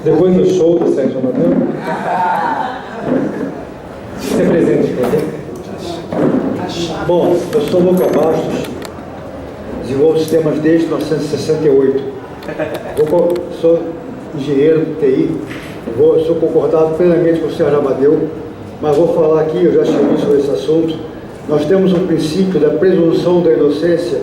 Depois do show do Sérgio Amadeu, se apresente, por favor. Bom, eu sou Luca Bastos, desenvolvo sistemas desde 1968. Sou engenheiro de TI, sou concordado plenamente com o Sérgio Amadeu, mas vou falar aqui, eu já escrevi sobre esse assunto. Nós temos um princípio da presunção da inocência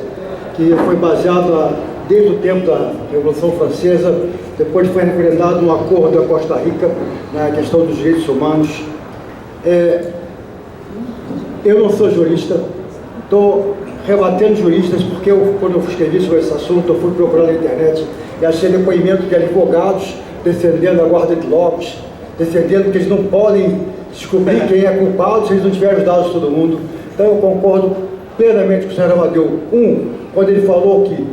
que foi baseado desde o tempo da Revolução Francesa, depois foi referendado um acordo da Costa Rica na questão dos direitos humanos. Eu não sou jurista, estou rebatendo juristas porque quando eu escrevi sobre esse assunto, eu fui procurar na internet e achei depoimento de advogados defendendo a guarda de logs, defendendo que eles não podem descobrir quem é culpado se eles não tiverem os dados de todo mundo. Então eu concordo plenamente com o senhor Amadeu. Quando ele falou que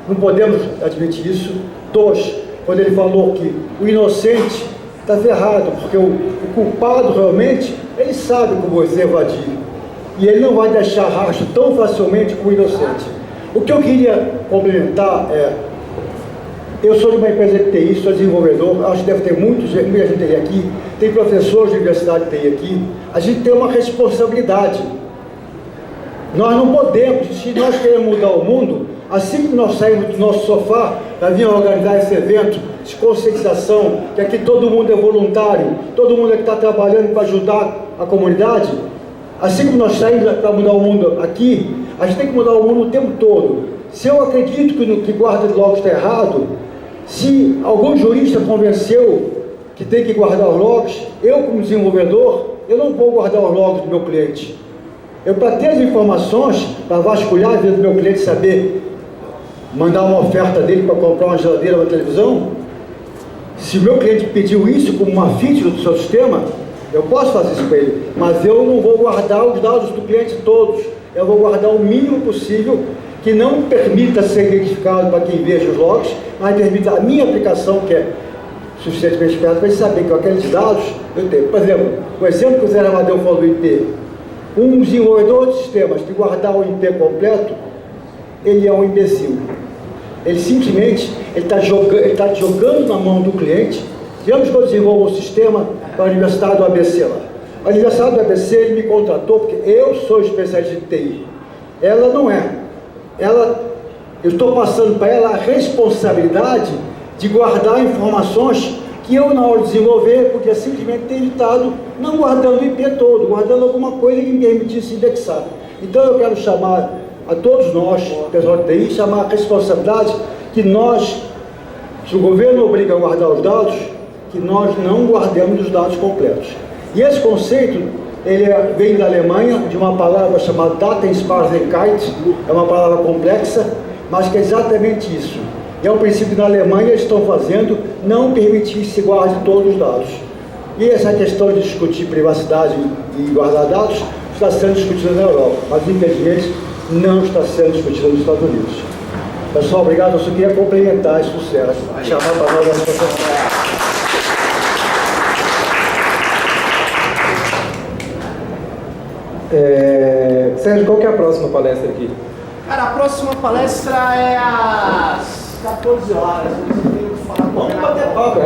não podemos admitir isso. 2, quando ele falou que o inocente está ferrado, porque o culpado realmente, ele sabe como você evadir. E ele não vai deixar rastro tão facilmente como o inocente. O que eu queria complementar é, eu sou de uma empresa de TI, sou desenvolvedor, acho que deve ter muita gente de TI aqui, tem professores de universidade de TI aqui, a gente tem uma responsabilidade. Nós não podemos, se nós queremos mudar o mundo, assim que nós saímos do nosso sofá para vir organizar esse evento de conscientização, que aqui todo mundo é voluntário, todo mundo está trabalhando para ajudar a comunidade, assim como nós saímos para mudar o mundo aqui, a gente tem que mudar o mundo o tempo todo. Se eu acredito que guarda de logs está errado, se algum jurista convenceu que tem que guardar os logs, eu como desenvolvedor, eu não vou guardar os logs do meu cliente. Eu, para ter as informações, para vasculhar a vida do meu cliente, saber mandar uma oferta dele para comprar uma geladeira ou uma televisão, se o meu cliente pediu isso como uma feature do seu sistema, eu posso fazer isso para ele, mas eu não vou guardar os dados do cliente todos, eu vou guardar o mínimo possível que não permita ser identificado para quem veja os logs, mas permita a minha aplicação, que é suficientemente esperta, para ele saber que aqueles dados eu tenho. Por exemplo, o exemplo que o Zé Amadeu falou do IP, um desenvolvedor de sistemas que guardar o IP completo, ele é um imbecil. Ele simplesmente está jogando na mão do cliente. Digamos que eu desenvolvo um sistema para a Universidade do ABC lá. A Universidade do ABC ele me contratou porque eu sou especialista de TI. Ela não é. Eu estou passando para ela a responsabilidade de guardar informações que eu, na hora de desenvolver, podia simplesmente ter evitado, não guardando o IP todo, guardando alguma coisa que me permitisse indexar. Então eu quero chamar a todos nós, pessoal de TI, chamar a responsabilidade que nós, se o governo obriga a guardar os dados, que nós não guardemos os dados completos. E esse conceito, ele vem da Alemanha, de uma palavra chamada Datensparsamkeit, é uma palavra complexa, mas que é exatamente isso. E é um princípio que na Alemanha eles estão fazendo, não permitir que se guarde todos os dados. E essa questão de discutir privacidade e guardar dados está sendo discutida na Europa, mas infelizmente não está sendo discutida nos Estados Unidos. Pessoal, obrigado. Eu só queria complementar esse sucesso, chamar para nós a situação. Sérgio, qual que é a próxima palestra aqui? Cara, a próxima palestra é às 14 horas. Eu tenho que falar com Vamos bater papo.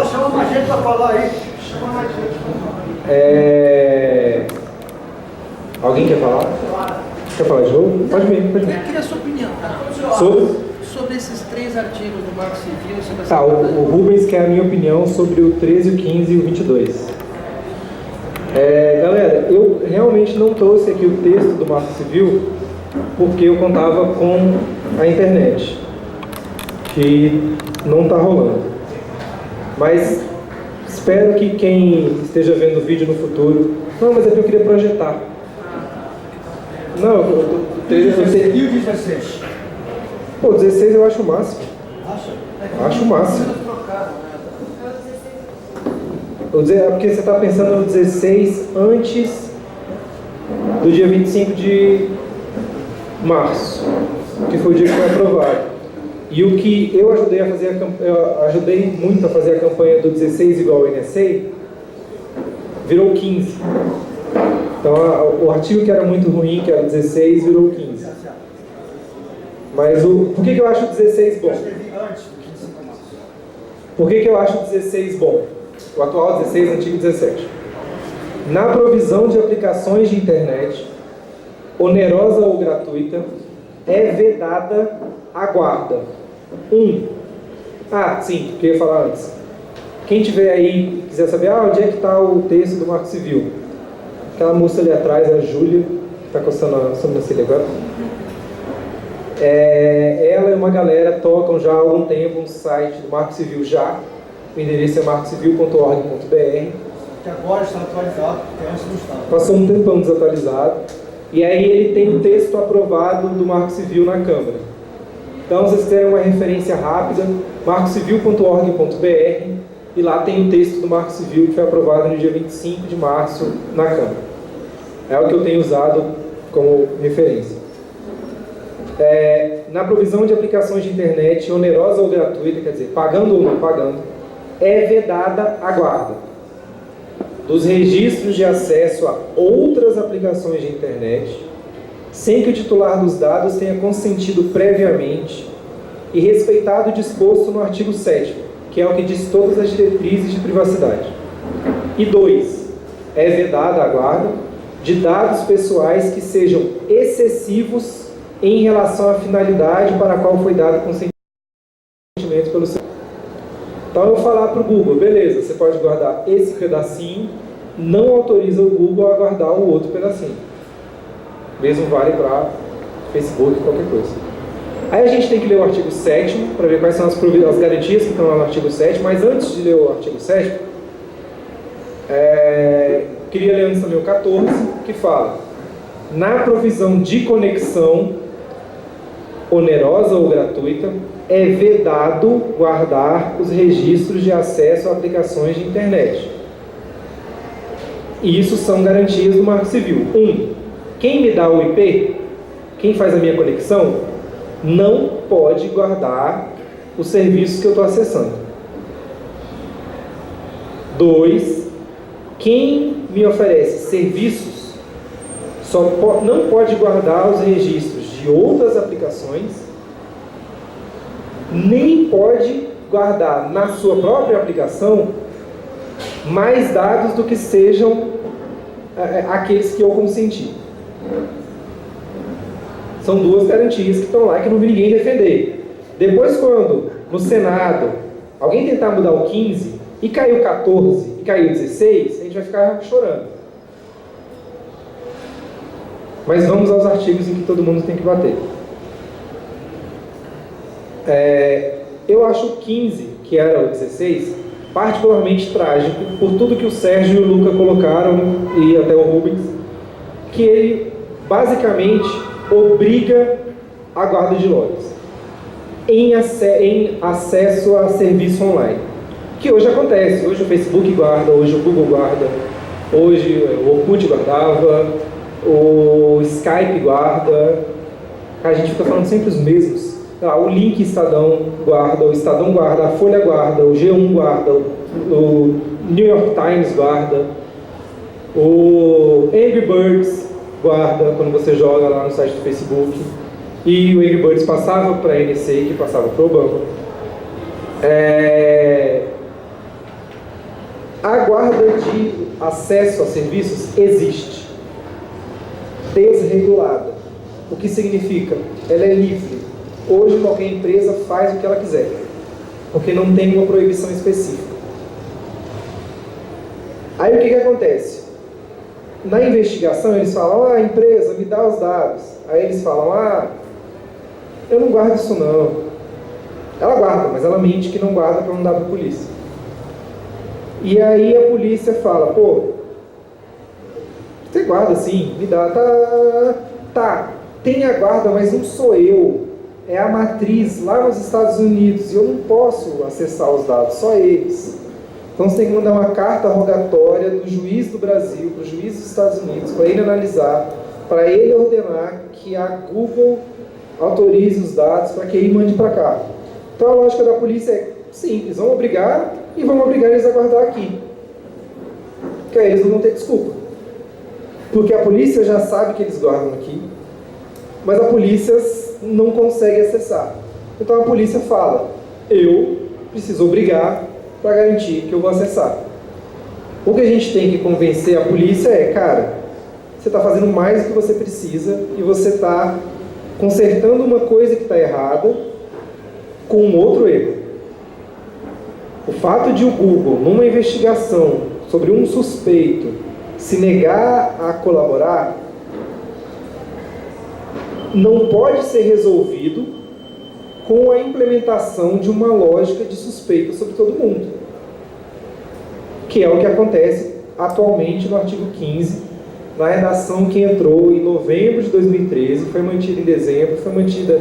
Chama mais gente para falar aí. Chama mais gente para falar. Alguém quer falar? Quer falar de novo? Pode vir. Eu queria a sua opinião, cara. Sobre esses 3 artigos do Marco Civil. Sobre essa o Rubens quer a minha opinião sobre o 13, o 15 e o 22. Galera, eu realmente não trouxe aqui o texto do Marco Civil porque eu contava com a internet, que não está rolando. Mas espero que quem esteja vendo o vídeo no futuro... Não, mas é porque eu queria projetar. Não, E o 16? Pô, 16 eu acho o máximo. Acho o máximo. É porque você está pensando no 16 antes do dia 25 de março, que foi o dia que foi aprovado. E o que eu ajudei a fazer, eu ajudei muito a fazer a campanha do 16 igual ao NSA, virou 15. Então o artigo que era muito ruim, que era 16, virou 15. Mas por que eu acho o 16 bom? Por que eu acho o 16 bom? O atual 16, o antigo 17. Na provisão de aplicações de internet, onerosa ou gratuita, é vedada a guarda. Sim, o que eu ia falar antes. Quem tiver aí, quiser saber, onde é que está o texto do Marco Civil? Aquela moça ali atrás, a Júlia, que está coçando a sobrancelha agora. Ela e uma galera tocam já há algum tempo um site do Marco Civil já. O endereço é marcocivil.org.br. Que agora está atualizado, porque antes não estava. Passou um tempão desatualizado. E aí ele tem um texto aprovado do Marco Civil na Câmara. Então, se vocês querem uma referência rápida, marcocivil.org.br, e lá tem o texto do Marco Civil que foi aprovado no dia 25 de março na Câmara. É o que eu tenho usado como referência. Na provisão de aplicações de internet onerosa ou gratuita, quer dizer, pagando ou não pagando, é vedada a guarda dos registros de acesso a outras aplicações de internet, sem que o titular dos dados tenha consentido previamente e respeitado o disposto no artigo 7º, que é o que diz todas as diretrizes de privacidade. E 2, é vedada a guarda de dados pessoais que sejam excessivos em relação à finalidade para a qual foi dado consentimento pelo seu. Então eu vou falar para o Google, beleza, você pode guardar esse pedacinho, não autoriza o Google a guardar o outro pedacinho. Mesmo vale para Facebook, qualquer coisa. Aí a gente tem que ler o artigo 7º para ver quais são as garantias que estão lá no artigo 7º, mas antes de ler o artigo 7º, queria ler antes também o 14, que fala: na provisão de conexão onerosa ou gratuita, é vedado guardar os registros de acesso a aplicações de internet. E isso são garantias do Marco Civil. 1. Quem me dá o IP, quem faz a minha conexão, não pode guardar os serviços que eu estou acessando. 2. Quem me oferece serviços não pode guardar os registros de outras aplicações, nem pode guardar na sua própria aplicação mais dados do que sejam aqueles que eu consenti. São duas garantias que estão lá que não vi ninguém defender. Depois, quando no Senado alguém tentar mudar o 15 e caiu 14 e caiu 16, a gente vai ficar chorando. Mas vamos aos artigos em que todo mundo tem que bater. Eu acho o 15, que era o 16, particularmente trágico, por tudo que o Sérgio e o Luca colocaram, e até o Rubens, que ele basicamente obriga a guarda de logs em acesso a serviço online, que hoje acontece. Hoje o Facebook guarda, hoje o Google guarda, hoje o Orkut guardava, o Skype guarda, a gente fica falando sempre os mesmos. O Link Estadão guarda, o Estadão guarda, a Folha guarda, o G1 guarda, o New York Times guarda, o Angry Birds guarda quando você joga lá no site do Facebook, e o Angry Birds passava para a NSA, que passava para o Obama. A guarda de acesso a serviços existe, desregulada, o que significa ela é livre. Hoje qualquer empresa faz o que ela quiser, porque não tem uma proibição específica. Aí o que acontece? Na investigação eles falam: empresa, me dá os dados. Aí eles falam: eu não guardo isso não. Ela guarda, mas ela mente que não guarda para não dar para a polícia. E aí a polícia fala: você guarda sim, me dá. Tá, tem a guarda, mas não sou eu. É a matriz lá nos Estados Unidos e eu não posso acessar os dados, só eles. Então você tem que mandar uma carta rogatória do juiz do Brasil para o juiz dos Estados Unidos, para ele analisar, para ele ordenar que a Google autorize os dados para que ele mande para cá. Então a lógica da polícia é simples: vamos obrigar e vamos obrigar eles a guardar aqui, porque aí eles não vão ter desculpa, porque a polícia já sabe que eles guardam aqui, mas a polícia não consegue acessar. Então a polícia fala: eu preciso obrigar para garantir que eu vou acessar. O que a gente tem que convencer a polícia é: cara, você está fazendo mais do que você precisa e você está consertando uma coisa que está errada com um outro erro. O fato de o Google, numa investigação sobre um suspeito, se negar a colaborar, não pode ser resolvido com a implementação de uma lógica de suspeita sobre todo mundo, que é o que acontece atualmente no artigo 15, na redação que entrou em novembro de 2013, foi mantida em dezembro, foi mantida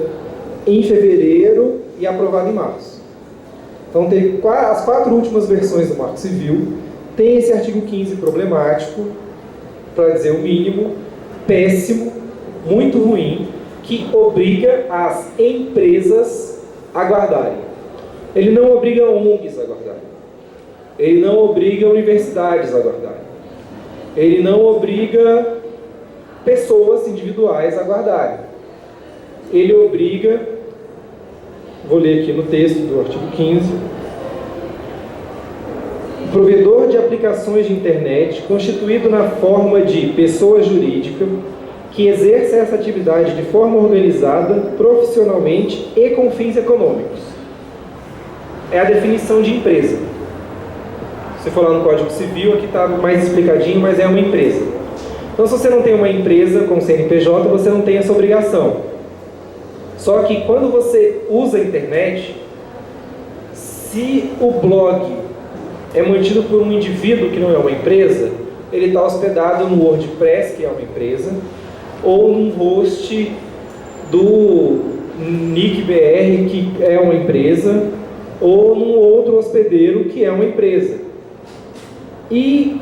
em fevereiro e aprovada em março. Então tem as 4 últimas versões do Marco Civil, tem esse artigo 15 problemático, para dizer o mínimo, péssimo, muito ruim que obriga as empresas a guardarem. Ele não obriga ONGs a guardarem. Ele não obriga universidades a guardarem. Ele não obriga pessoas individuais a guardarem. Ele obriga, vou ler aqui no texto do artigo 15, o provedor de aplicações de internet constituído na forma de pessoa jurídica que exerce essa atividade de forma organizada, profissionalmente e com fins econômicos. É a definição de empresa. Se for lá no Código Civil, aqui está mais explicadinho, mas é uma empresa. Então, se você não tem uma empresa com CNPJ, você não tem essa obrigação. Só que quando você usa a internet, se o blog é mantido por um indivíduo que não é uma empresa, ele está hospedado no WordPress, que é uma empresa, ou num host do NICBR, que é uma empresa, ou num outro hospedeiro, que é uma empresa. E,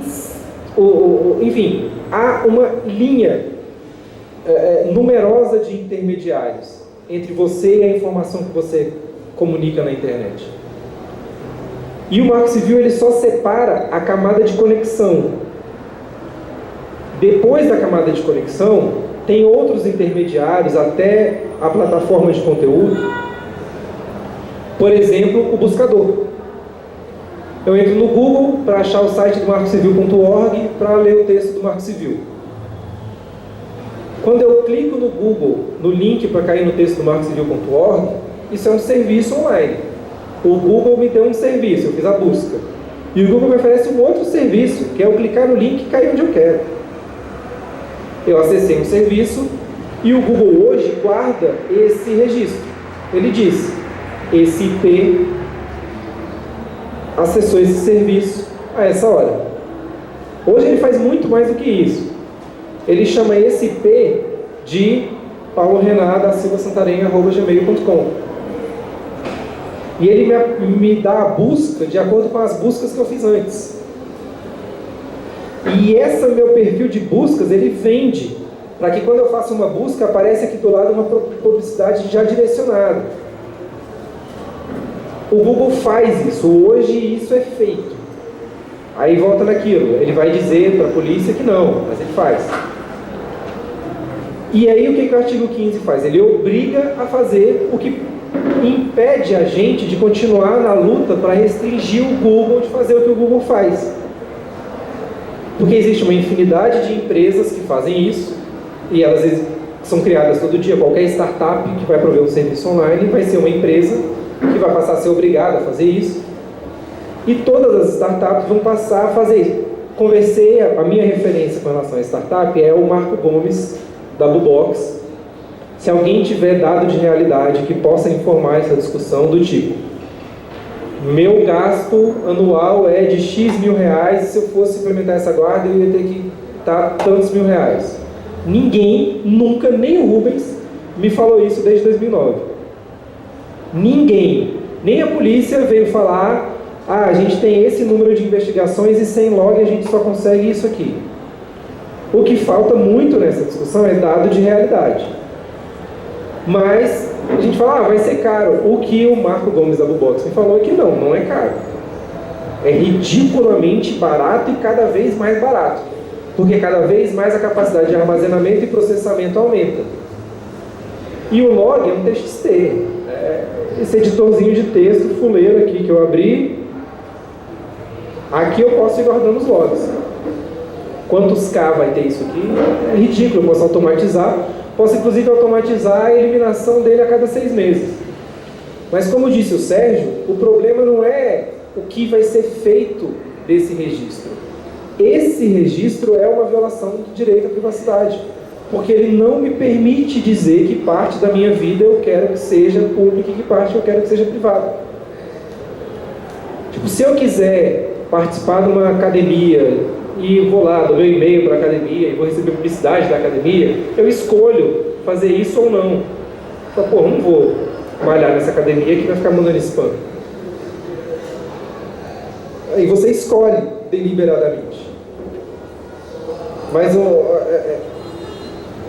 enfim, há uma linha numerosa de intermediários entre você e a informação que você comunica na internet. E o Marco Civil ele só separa a camada de conexão. Depois da camada de conexão, tem outros intermediários até a plataforma de conteúdo. Por exemplo, o buscador. Eu entro no Google para achar o site do marcocivil.org para ler o texto do Marco Civil. Quando eu clico no Google, no link para cair no texto do marcocivil.org, isso é um serviço online. O Google me deu um serviço, eu fiz a busca. E o Google me oferece um outro serviço, que é eu clicar no link e cair onde eu quero. Eu acessei um serviço e o Google hoje guarda esse registro. Ele diz, esse IP acessou esse serviço a essa hora. Hoje ele faz muito mais do que isso. Ele chama esse IP de paulorenan.silvasantarém@gmail.com. E ele me dá a busca de acordo com as buscas que eu fiz antes. E esse meu perfil de buscas, ele vende, para que quando eu faço uma busca, aparece aqui do lado uma publicidade já direcionada. O Google faz isso, hoje isso é feito. Aí volta naquilo, ele vai dizer para a polícia que não, mas ele faz. E aí o que o artigo 15 faz? Ele obriga a fazer o que impede a gente de continuar na luta para restringir o Google de fazer o que o Google faz. Porque existe uma infinidade de empresas que fazem isso, e elas são criadas todo dia. Qualquer startup que vai prover um serviço online vai ser uma empresa que vai passar a ser obrigada a fazer isso. E todas as startups vão passar a fazer isso. Conversei, a minha referência com relação à startup é o Marco Gomes, da Bubox. Se alguém tiver dado de realidade que possa informar essa discussão do tipo: meu gasto anual é de X mil reais, se eu fosse implementar essa guarda eu ia ter que dar tantos mil reais. Ninguém, nunca, nem o Rubens, me falou isso desde 2009. Ninguém, nem a polícia veio falar: a gente tem esse número de investigações e sem log a gente só consegue isso aqui. O que falta muito nessa discussão é dado de realidade. Mas a gente fala, vai ser caro. O que o Marco Gomes da Bubox me falou é que não é caro. É ridiculamente barato e cada vez mais barato. Porque cada vez mais a capacidade de armazenamento e processamento aumenta. E o log é um TXT. Esse editorzinho de texto fuleiro aqui que eu abri. Aqui eu posso ir guardando os logs. Quantos K vai ter isso aqui? É ridículo, eu posso automatizar. Posso inclusive automatizar a eliminação dele a cada 6 meses. Mas como disse o Sérgio, o problema não é o que vai ser feito desse registro. Esse registro é uma violação do direito à privacidade. Porque ele não me permite dizer que parte da minha vida eu quero que seja pública e que parte eu quero que seja privada. Tipo, se eu quiser participar de uma academia e vou lá, dou meu e-mail para a academia e vou receber publicidade da academia, eu escolho fazer isso ou não. Então, não vou malhar nessa academia que vai ficar mandando spam. Aí você escolhe deliberadamente. Mas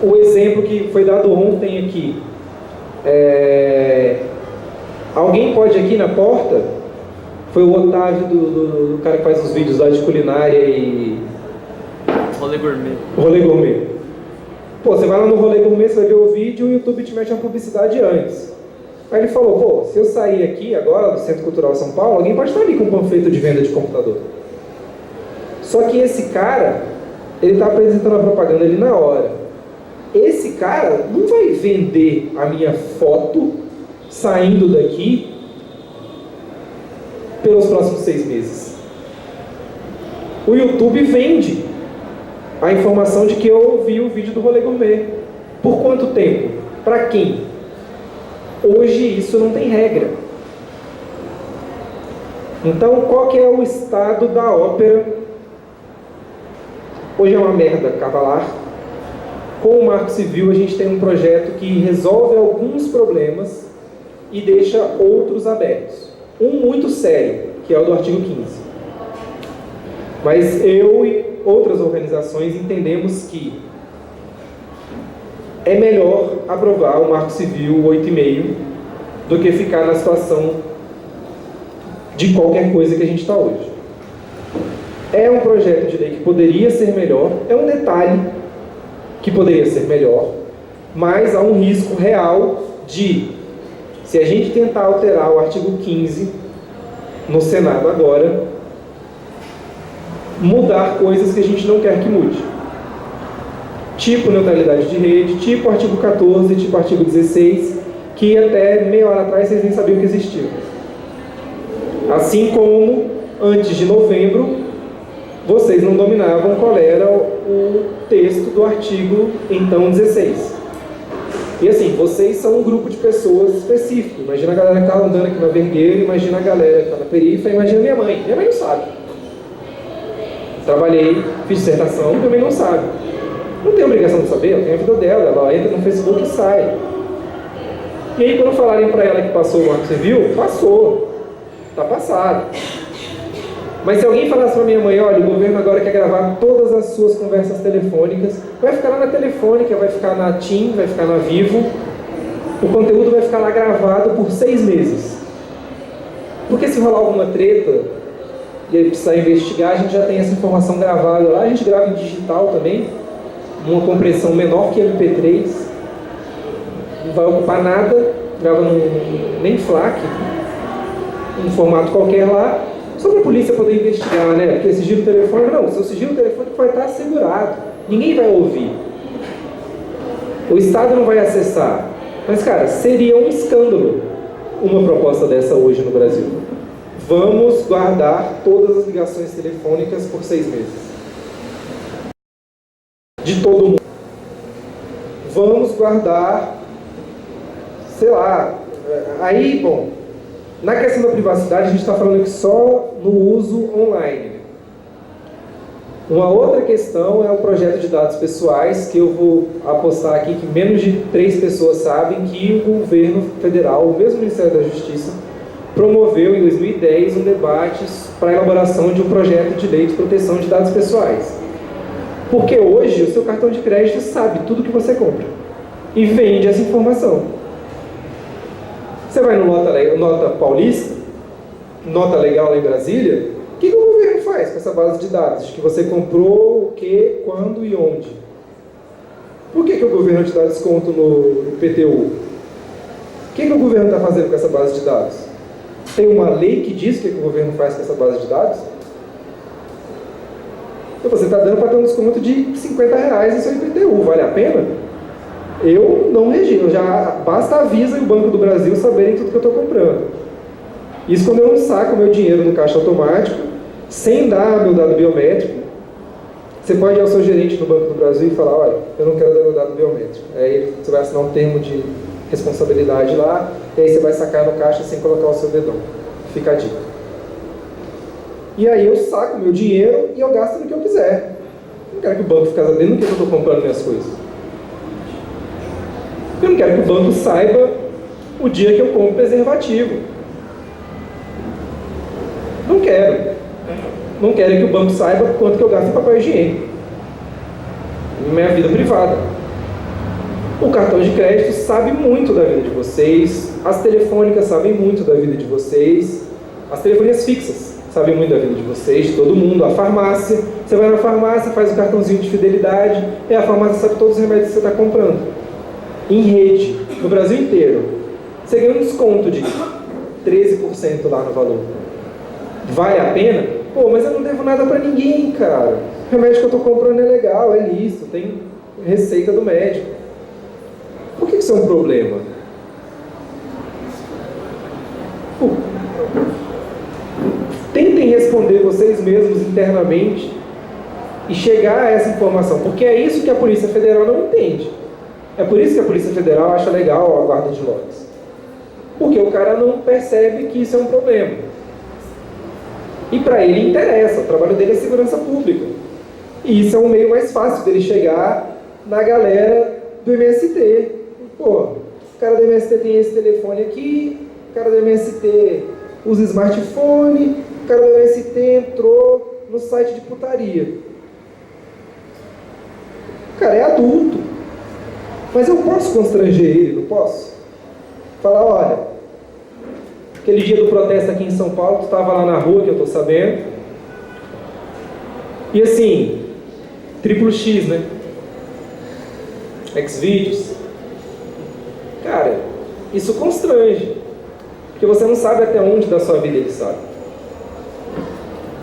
o exemplo que foi dado ontem aqui. Alguém pode aqui na porta, foi o Otávio do cara que faz os vídeos lá de culinária e... Rolê gourmet. Rolê gourmet. Pô, você vai lá no Rolê Gourmet, você vai ver o vídeo e o YouTube te mete uma publicidade antes. Aí ele falou, pô, se eu sair aqui agora do Centro Cultural São Paulo, alguém pode estar ali com um panfleto de venda de computador. Só que esse cara, ele está apresentando a propaganda ali na hora. Esse cara não vai vender a minha foto saindo daqui pelos próximos 6 meses. O YouTube vende a informação de que eu vi o vídeo do Rolê Gourmet. Por quanto tempo? Para quem? Hoje isso não tem regra. Então, qual que é o estado da ópera? Hoje é uma merda cavalar. Com o Marco Civil a gente tem um projeto que resolve alguns problemas e deixa outros abertos. Um muito sério, que é o do artigo 15. Mas eu e outras organizações entendemos que é melhor aprovar o Marco Civil 8,5 do que ficar na situação de qualquer coisa que a gente está hoje. É um projeto de lei que poderia ser melhor, é um detalhe que poderia ser melhor, mas há um risco real de, se a gente tentar alterar o artigo 15 no Senado agora, mudar coisas que a gente não quer que mude. Tipo neutralidade de rede, tipo artigo 14, tipo artigo 16, que até meia hora atrás vocês nem sabiam que existiam. Assim como, antes de novembro, vocês não dominavam qual era o texto do artigo, então, 16. E assim, vocês são um grupo de pessoas específico. Imagina a galera que está andando aqui na Vergueira, imagina a galera que está na periferia, imagina minha mãe. Minha mãe não sabe. Trabalhei, fiz dissertação, minha mãe não sabe. Não tem obrigação de saber, ela tem a vida dela, ela entra no Facebook e sai. E aí quando falarem para ela que passou o Marco Civil, passou. Está passado. Mas se alguém falasse para minha mãe, olha, o governo agora quer gravar todas as suas conversas telefônicas, vai ficar lá na Telefônica, vai ficar na TIM, vai ficar na Vivo, o conteúdo vai ficar lá gravado por 6 meses. Porque se rolar alguma treta e ele precisar investigar, a gente já tem essa informação gravada lá, a gente grava em digital também, numa compressão menor que MP3, não vai ocupar nada, grava nem FLAC, um formato qualquer lá, só para a polícia poder investigar, né? Porque sigilo telefônico, não, seu sigilo telefônico vai estar assegurado, ninguém vai ouvir, o Estado não vai acessar. Mas, cara, seria um escândalo uma proposta dessa hoje no Brasil. Vamos guardar todas as ligações telefônicas por 6 meses. De todo mundo. Vamos guardar, sei lá, aí, bom, na questão da privacidade a gente está falando aqui só no uso online. Uma outra questão é o projeto de dados pessoais, que eu vou apostar aqui que menos de 3 pessoas sabem que o governo federal, o mesmo Ministério da Justiça, promoveu em 2010 um debate para a elaboração de um projeto de lei de proteção de dados pessoais. Porque hoje o seu cartão de crédito sabe tudo que você compra e vende essa informação. Você vai no Nota Paulista, Nota Legal lá em Brasília, o que o governo faz com essa base de dados? De que você comprou o que, quando e onde? Por que o governo te dá desconto no IPTU? O que o governo está fazendo com essa base de dados? Tem uma lei que diz o que o governo faz com essa base de dados? Então você está dando para ter um desconto de R$50 no seu IPTU, vale a pena? Eu não registro, basta avisa o Banco do Brasil saberem tudo que eu estou comprando. Isso quando eu não saco meu dinheiro no caixa automático, sem dar meu dado biométrico. Você pode ir ao seu gerente no Banco do Brasil e falar, olha, eu não quero dar meu dado biométrico. Aí você vai assinar um termo de responsabilidade lá, e aí você vai sacar no caixa sem colocar o seu dedão. Fica a dica. E aí eu saco meu dinheiro e eu gasto no que eu quiser. Não quero que o banco fique sabendo no que eu estou comprando minhas coisas. Eu não quero que o banco saiba o dia que eu compro preservativo. Não quero. Não quero que o banco saiba quanto que eu gasto em papel higiênico. Minha vida privada. O cartão de crédito sabe muito da vida de vocês, as telefônicas sabem muito da vida de vocês, as telefonias fixas sabem muito da vida de vocês, de todo mundo, a farmácia, você vai na farmácia, faz o cartãozinho de fidelidade, e a farmácia sabe todos os remédios que você está comprando. Em rede, no Brasil inteiro, você ganha um desconto de 13% lá no valor. Vale a pena? Pô, mas eu não devo nada para ninguém, cara. O remédio que eu estou comprando é legal, é lícito, tem receita do médico. Por que isso é um problema? Tentem responder vocês mesmos internamente e chegar a essa informação, porque é isso que a Polícia Federal não entende. É por isso que a Polícia Federal acha legal a guarda de logs. Porque o cara não percebe que isso é um problema. E para ele interessa, o trabalho dele é segurança pública. E isso é um meio mais fácil dele chegar na galera do MST. Pô, o cara do MST tem esse telefone aqui, o cara do MST usa smartphone, o cara do MST entrou no site de putaria. O cara é adulto. Mas eu posso constranger ele, não posso? Falar, olha, aquele dia do protesto aqui em São Paulo, tu estava lá na rua, que eu estou sabendo, e assim, triplo X, né? Xvideos. Cara, isso constrange, porque você não sabe até onde da sua vida ele sabe.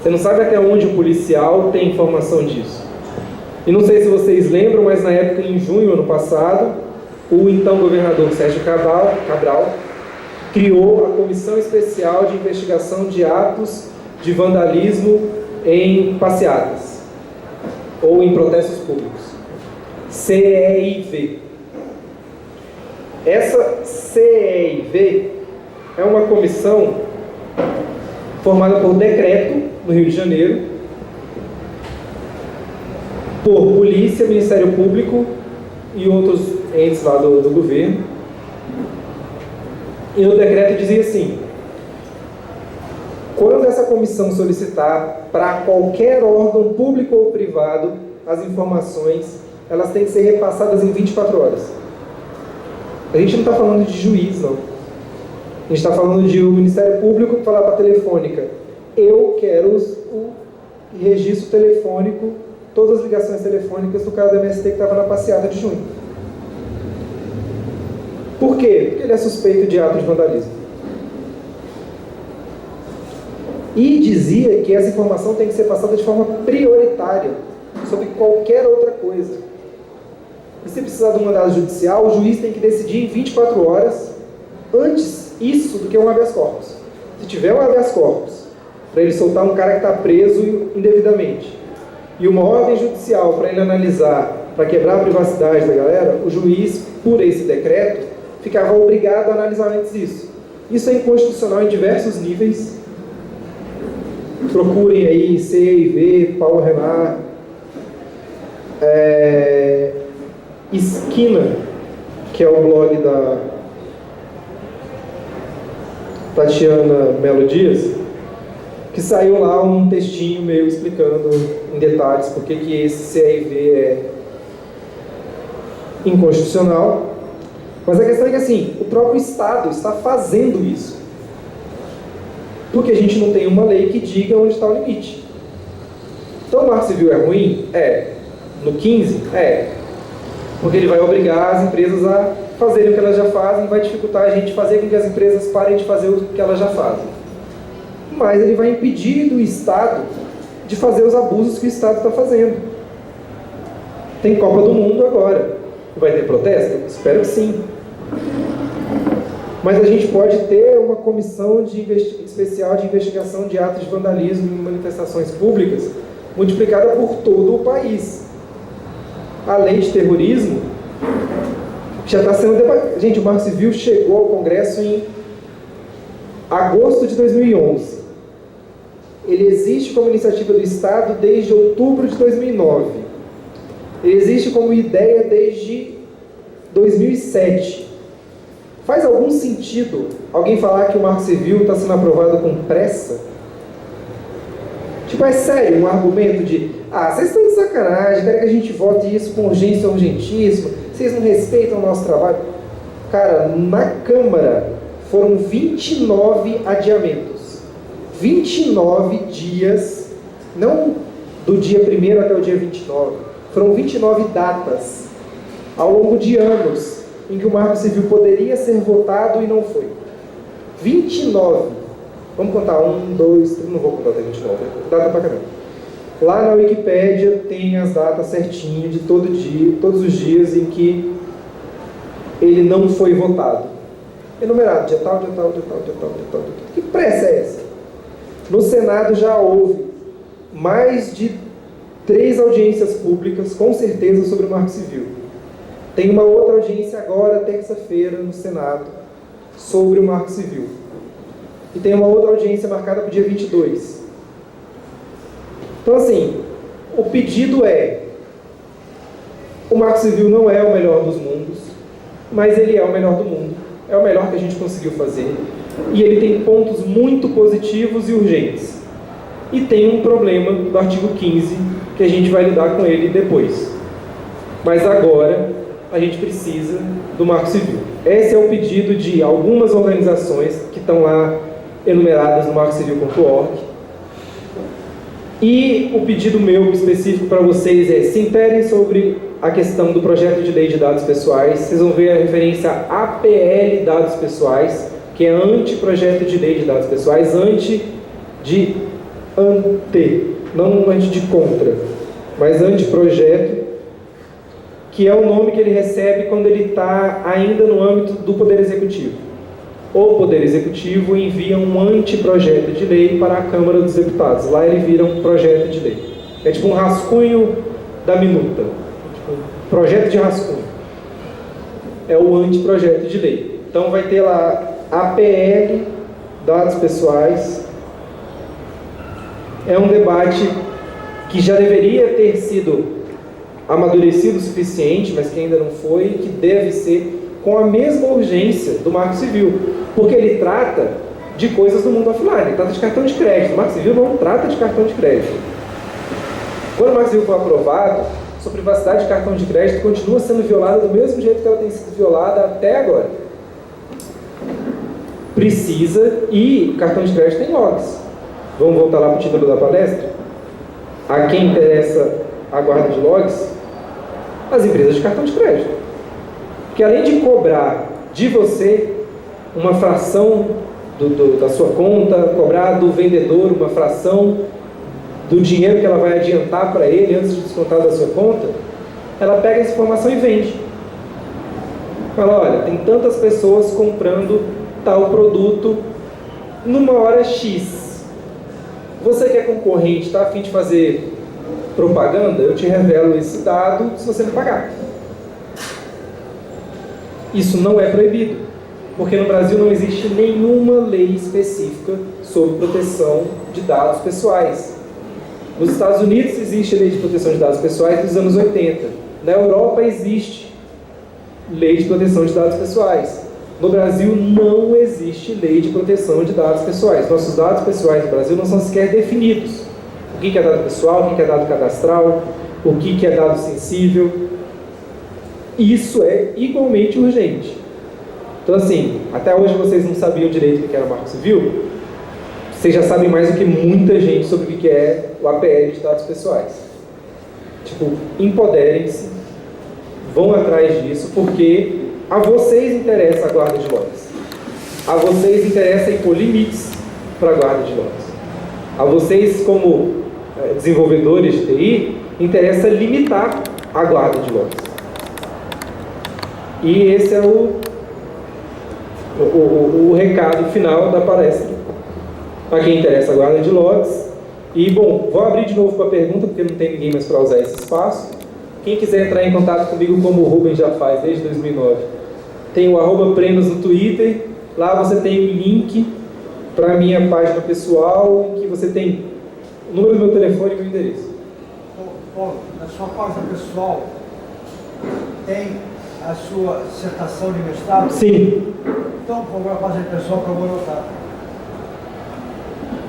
Você não sabe até onde o policial tem informação disso. E não sei se vocês lembram, mas na época, em junho, ano passado, o então governador Sérgio Cabral criou a Comissão Especial de Investigação de Atos de Vandalismo em Passeatas ou em Protestos Públicos, CEIV. Essa CEIV é uma comissão formada por decreto no Rio de Janeiro, por polícia, Ministério Público e outros entes lá do governo. E no decreto dizia assim: quando essa comissão solicitar para qualquer órgão público ou privado as informações, elas têm que ser repassadas em 24 horas. A gente não está falando de juiz, não. A gente está falando de o Ministério Público falar para a Telefônica: eu quero o registro telefônico, todas as ligações telefônicas do cara do MST que estava na passeata de junho. Por quê? Porque ele é suspeito de ato de vandalismo. E dizia que essa informação tem que ser passada de forma prioritária sobre qualquer outra coisa. E se precisar de um mandado judicial, o juiz tem que decidir em 24 horas antes isso do que um habeas corpus. Se tiver um habeas corpus para ele soltar um cara que está preso indevidamente e uma ordem judicial para ele analisar, para quebrar a privacidade da galera, o juiz, por esse decreto, ficava obrigado a analisar antes isso. Isso é inconstitucional em diversos níveis. Procurem aí CEIV, Paulo Renar, Esquina, que é o blog da Tatiana Melo Dias, que saiu lá um textinho meio explicando em detalhes por que esse CEIV é inconstitucional. Mas a questão é que assim, o próprio Estado está fazendo isso. Porque a gente não tem uma lei que diga onde está o limite. Então o Marco Civil é ruim? É. No 15? É. Porque ele vai obrigar as empresas a fazerem o que elas já fazem, vai dificultar a gente fazer com que as empresas parem de fazer o que elas já fazem. Mas ele vai impedir do Estado de fazer os abusos que o Estado está fazendo. Tem Copa do Mundo agora. Vai ter protesto? Espero que sim. Mas a gente pode ter uma comissão especial de investigação de atos de vandalismo em manifestações públicas multiplicada por todo o país. A lei de terrorismo já está sendo debatida. Gente, o Marco Civil chegou ao Congresso em agosto de 2011. Ele existe como iniciativa do Estado desde outubro de 2009. Ele existe como ideia desde 2007. Faz algum sentido alguém falar que o Marco Civil está sendo aprovado com pressa? Tipo, é sério um argumento de vocês estão de sacanagem, querem que a gente vote isso com urgência urgentíssima, vocês não respeitam o nosso trabalho. Cara, na Câmara foram 29 adiamentos. 29 dias, não do dia 1º até o dia 29. Foram 29 datas ao longo de anos em que o Marco Civil poderia ser votado e não foi. 29. Vamos contar, 1, 2, 3, não vou contar até 29, data pra caramba. Lá na Wikipédia tem as datas certinho de todo dia, todos os dias em que ele não foi votado. Enumerado, dia tal, dia tal, dia tal, dia tal, dia tal, dia tal. Que pressa é essa? No Senado já houve mais de 3 audiências públicas, com certeza, sobre o Marco Civil. Tem uma outra audiência agora, terça-feira, no Senado, sobre o Marco Civil. E tem uma outra audiência marcada para o dia 22. Então, assim, o pedido é: o Marco Civil não é o melhor dos mundos, mas ele é o melhor do mundo. É o melhor que a gente conseguiu fazer. E ele tem pontos muito positivos e urgentes. E tem um problema do artigo 15, que a gente vai lidar com ele depois. Mas agora, a gente precisa do Marco Civil. Esse é o pedido de algumas organizações que estão lá enumeradas no marcocivil.org. E o pedido meu específico para vocês é: se interem sobre a questão do projeto de lei de dados pessoais. Vocês vão ver a referência a APL Dados Pessoais, que é anteprojeto de lei de dados pessoais, não anti de contra, mas anteprojeto, que é o nome que ele recebe quando ele está ainda no âmbito do Poder Executivo. O Poder Executivo envia um anteprojeto de lei para a Câmara dos Deputados. Lá ele vira um projeto de lei. É tipo um rascunho da minuta. Tipo um projeto de rascunho. É o anteprojeto de lei. Então vai ter lá APL, dados pessoais. É um debate que já deveria ter sido amadurecido o suficiente, mas que ainda não foi, que deve ser com a mesma urgência do Marco Civil, porque ele trata de coisas do mundo offline, ele trata de cartão de crédito. O Marco Civil não trata de cartão de crédito. Quando o Marco Civil for aprovado, sua privacidade de cartão de crédito continua sendo violada do mesmo jeito que ela tem sido violada até agora. Precisa, e cartão de crédito tem logs. Vamos voltar lá para o título da palestra? A quem interessa a guarda de logs? As empresas de cartão de crédito. Porque além de cobrar de você uma fração da sua conta, cobrar do vendedor uma fração do dinheiro que ela vai adiantar para ele antes de descontar da sua conta, ela pega essa informação e vende. Fala: olha, tem tantas pessoas comprando tal produto numa hora X. Você que é concorrente, está a fim de fazer propaganda? Eu te revelo esse dado se você me pagar. Isso não é proibido, porque no Brasil não existe nenhuma lei específica sobre proteção de dados pessoais. Nos Estados Unidos existe a lei de proteção de dados pessoais dos anos 80. Na Europa existe lei de proteção de dados pessoais. No Brasil não existe lei de proteção de dados pessoais. Nossos dados pessoais no Brasil não são sequer definidos. O que é dado pessoal, o que é dado cadastral, o que é dado sensível. Isso é igualmente urgente. Então, assim, até hoje vocês não sabiam direito o que era o Marco Civil. Vocês já sabem mais do que muita gente sobre o que é o APL de dados pessoais. Tipo, empoderem-se, vão atrás disso, porque a vocês interessa a guarda de logs. A vocês interessa impor limites para a guarda de logs. A vocês, como desenvolvedores de TI, interessa limitar a guarda de logs. E esse é o recado final da palestra. Para quem interessa a guarda de logs. E, bom, vou abrir de novo para a pergunta, porque não tem ninguém mais para usar esse espaço. Quem quiser entrar em contato comigo, como o Rubens já faz desde 2009, tem o @prenos no Twitter. Lá você tem o link para a minha página pessoal, em que você tem o número do meu telefone e o meu endereço. Paulo, na sua página pessoal tem a sua dissertação de mestrado? Sim. Então, por favor, a página pessoal que eu vou anotar.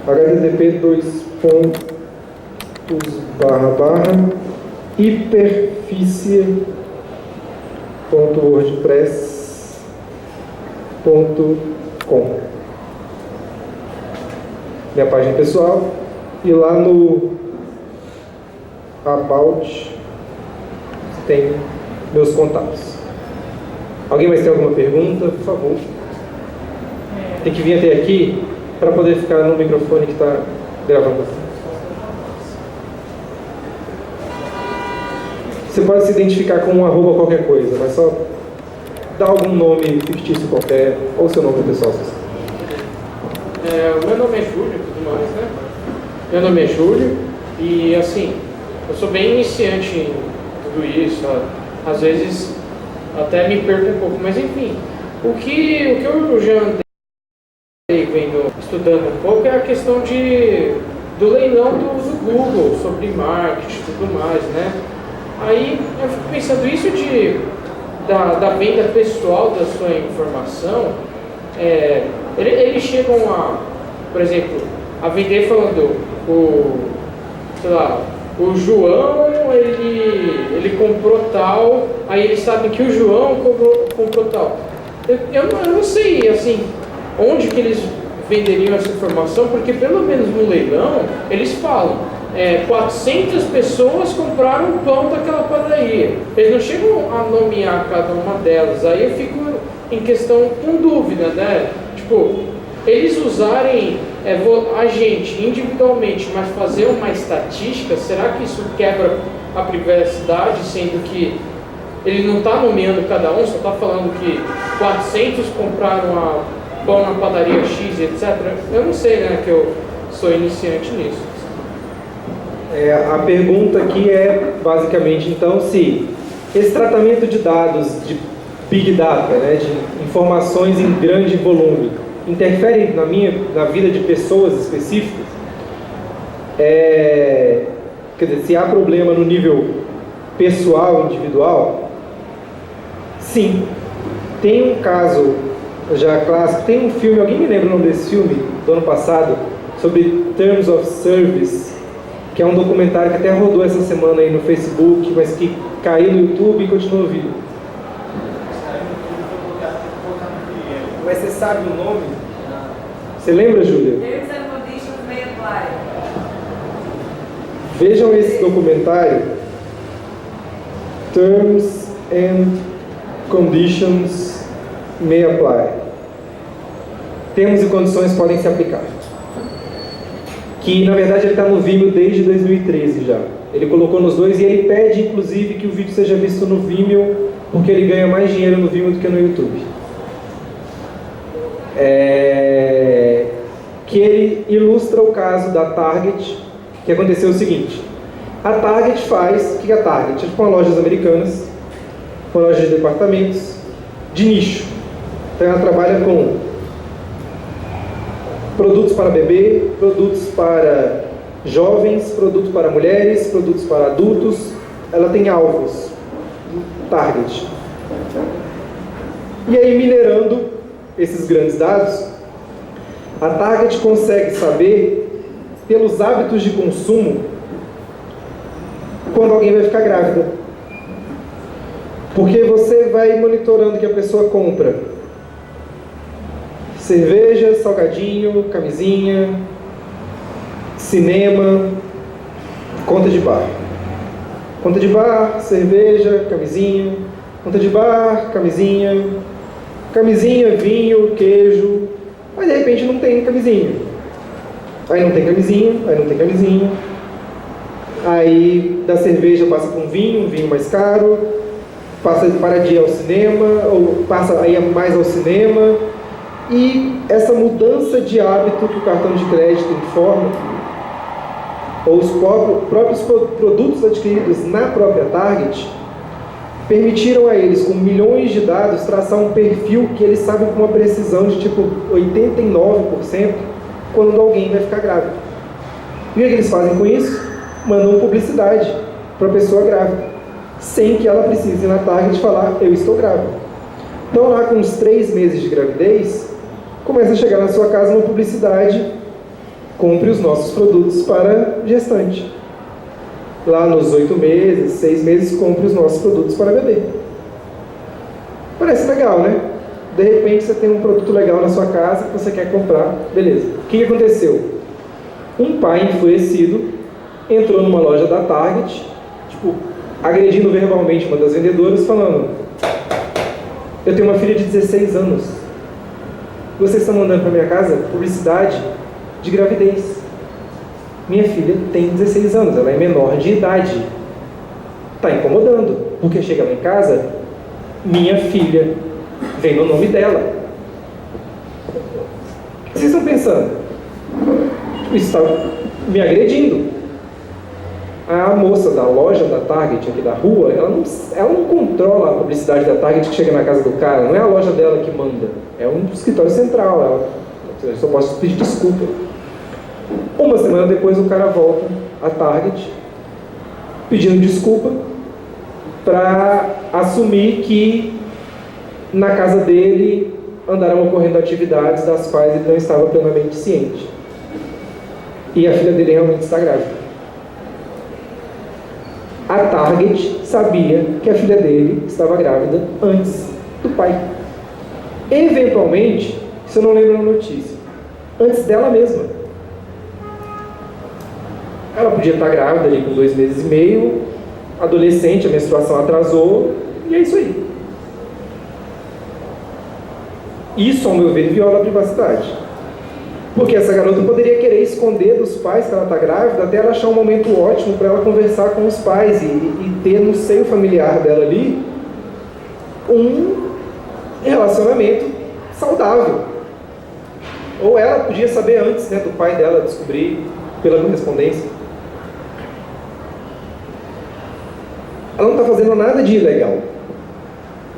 http://hiperficie www.wordpress.com. Minha página pessoal, e lá no About tem meus contatos. Alguém mais tem alguma pergunta? Por favor. Tem que vir até aqui para poder ficar no microfone que está gravando. Você pode se identificar com um arroba qualquer coisa, mas só dá algum nome fictício qualquer, ou seu nome pessoal. O meu nome é Júlio, tudo mais, né? Meu nome é Júlio e, assim, eu sou bem iniciante em tudo isso, sabe? Às vezes até me perco um pouco, mas enfim, o que eu já andei estudando um pouco é a questão do leilão do Google sobre marketing e tudo mais, né? Aí eu fico pensando isso da venda pessoal da sua informação, eles chegam por exemplo, a vender falando o João, ele comprou tal, aí eles sabem que o João comprou tal. Eu não sei, assim, onde que eles venderiam essa informação, porque pelo menos no leilão, eles falam, 400 pessoas compraram pão daquela padaria. Eles não chegam a nomear cada uma delas, aí eu fico em questão com dúvida, né? Tipo, eles usarem a gente individualmente, mas fazer uma estatística, será que isso quebra a privacidade, sendo que ele não está nomeando cada um, só está falando que 400 compraram pão na padaria X, etc. Eu não sei, né, que eu sou iniciante nisso. A pergunta aqui é, basicamente, então, se esse tratamento de dados de Big Data, né, de informações em grande volume, interfere na vida de pessoas específicas? Quer dizer, se há problema no nível pessoal, individual? Sim. Tem um caso já clássico, tem um filme, alguém me lembra o nome desse filme, do ano passado, sobre Terms of Service, que é um documentário que até rodou essa semana aí no Facebook, mas que caiu no YouTube e continua vivo. Mas você sabe o nome? Você lembra, Júlia? Terms and conditions may apply. Vejam esse documentário. Terms and conditions may apply. Termos e condições podem se aplicar. Que, na verdade, ele está no Vimeo desde 2013 já. Ele colocou nos dois e ele pede, inclusive, que o vídeo seja visto no Vimeo, porque ele ganha mais dinheiro no Vimeo do que no YouTube. Que ele ilustra o caso da Target, que aconteceu o seguinte. A Target faz, o que é a Target? É tipo uma lojas americanas, uma loja de departamentos, de nicho. Então ela trabalha com produtos para bebê, produtos para jovens, produtos para mulheres, produtos para adultos. Ela tem alvos, Target. E aí, minerando esses grandes dados, a Target consegue saber, pelos hábitos de consumo, quando alguém vai ficar grávida. Porque você vai monitorando que a pessoa compra cerveja, salgadinho, camisinha, cinema, conta de bar. Conta de bar, cerveja, camisinha, conta de bar, camisinha, vinho, queijo. Mas de repente não tem camisinha. Aí não tem camisinha, aí não tem camisinha. Aí da cerveja passa para um vinho mais caro, passa para de ir ao cinema, ou passa aí mais ao cinema. E essa mudança de hábito que o cartão de crédito informa, ou os próprios produtos adquiridos na própria Target, permitiram a eles, com milhões de dados, traçar um perfil que eles sabem com uma precisão de tipo 89% quando alguém vai ficar grávido. E o que eles fazem com isso? Mandam publicidade para a pessoa grávida, sem que ela precise ir na Target falar, eu estou grávida. Então lá com uns 3 meses de gravidez, começa a chegar na sua casa uma publicidade, compre os nossos produtos para gestante. Lá nos 8 meses, 6 meses, compre os nossos produtos para bebê. Parece legal, né? De repente você tem um produto legal na sua casa que você quer comprar, beleza. O que aconteceu? Um pai enfurecido entrou numa loja da Target, tipo, agredindo verbalmente uma das vendedoras, falando: eu tenho uma filha de 16 anos. Vocês estão mandando para minha casa publicidade de gravidez. Minha filha tem 16 anos, ela é menor de idade. Está incomodando, porque chega lá em casa, minha filha vem no nome dela. O que vocês estão pensando? Isso está me agredindo. A moça da loja da Target aqui da rua, ela não controla a publicidade da Target que chega na casa do cara. Não é a loja dela que manda. É um escritório central. Eu só posso pedir desculpa. Uma semana depois o cara volta à Target pedindo desculpa para assumir que na casa dele andaram ocorrendo atividades das quais ele não estava plenamente ciente. E a filha dele realmente está grávida. A Target sabia que a filha dele estava grávida antes do pai. Eventualmente, se eu não lembro a notícia, antes dela mesma. Ela podia estar grávida ali com 2 meses e meio, adolescente, a menstruação atrasou, e é isso aí. Isso, ao meu ver, viola a privacidade. Porque essa garota poderia querer esconder dos pais que ela está grávida até ela achar um momento ótimo para ela conversar com os pais e ter no seio familiar dela ali um relacionamento saudável. Ou ela podia saber antes, né, do pai dela descobrir pela correspondência. Ela não está fazendo nada de ilegal.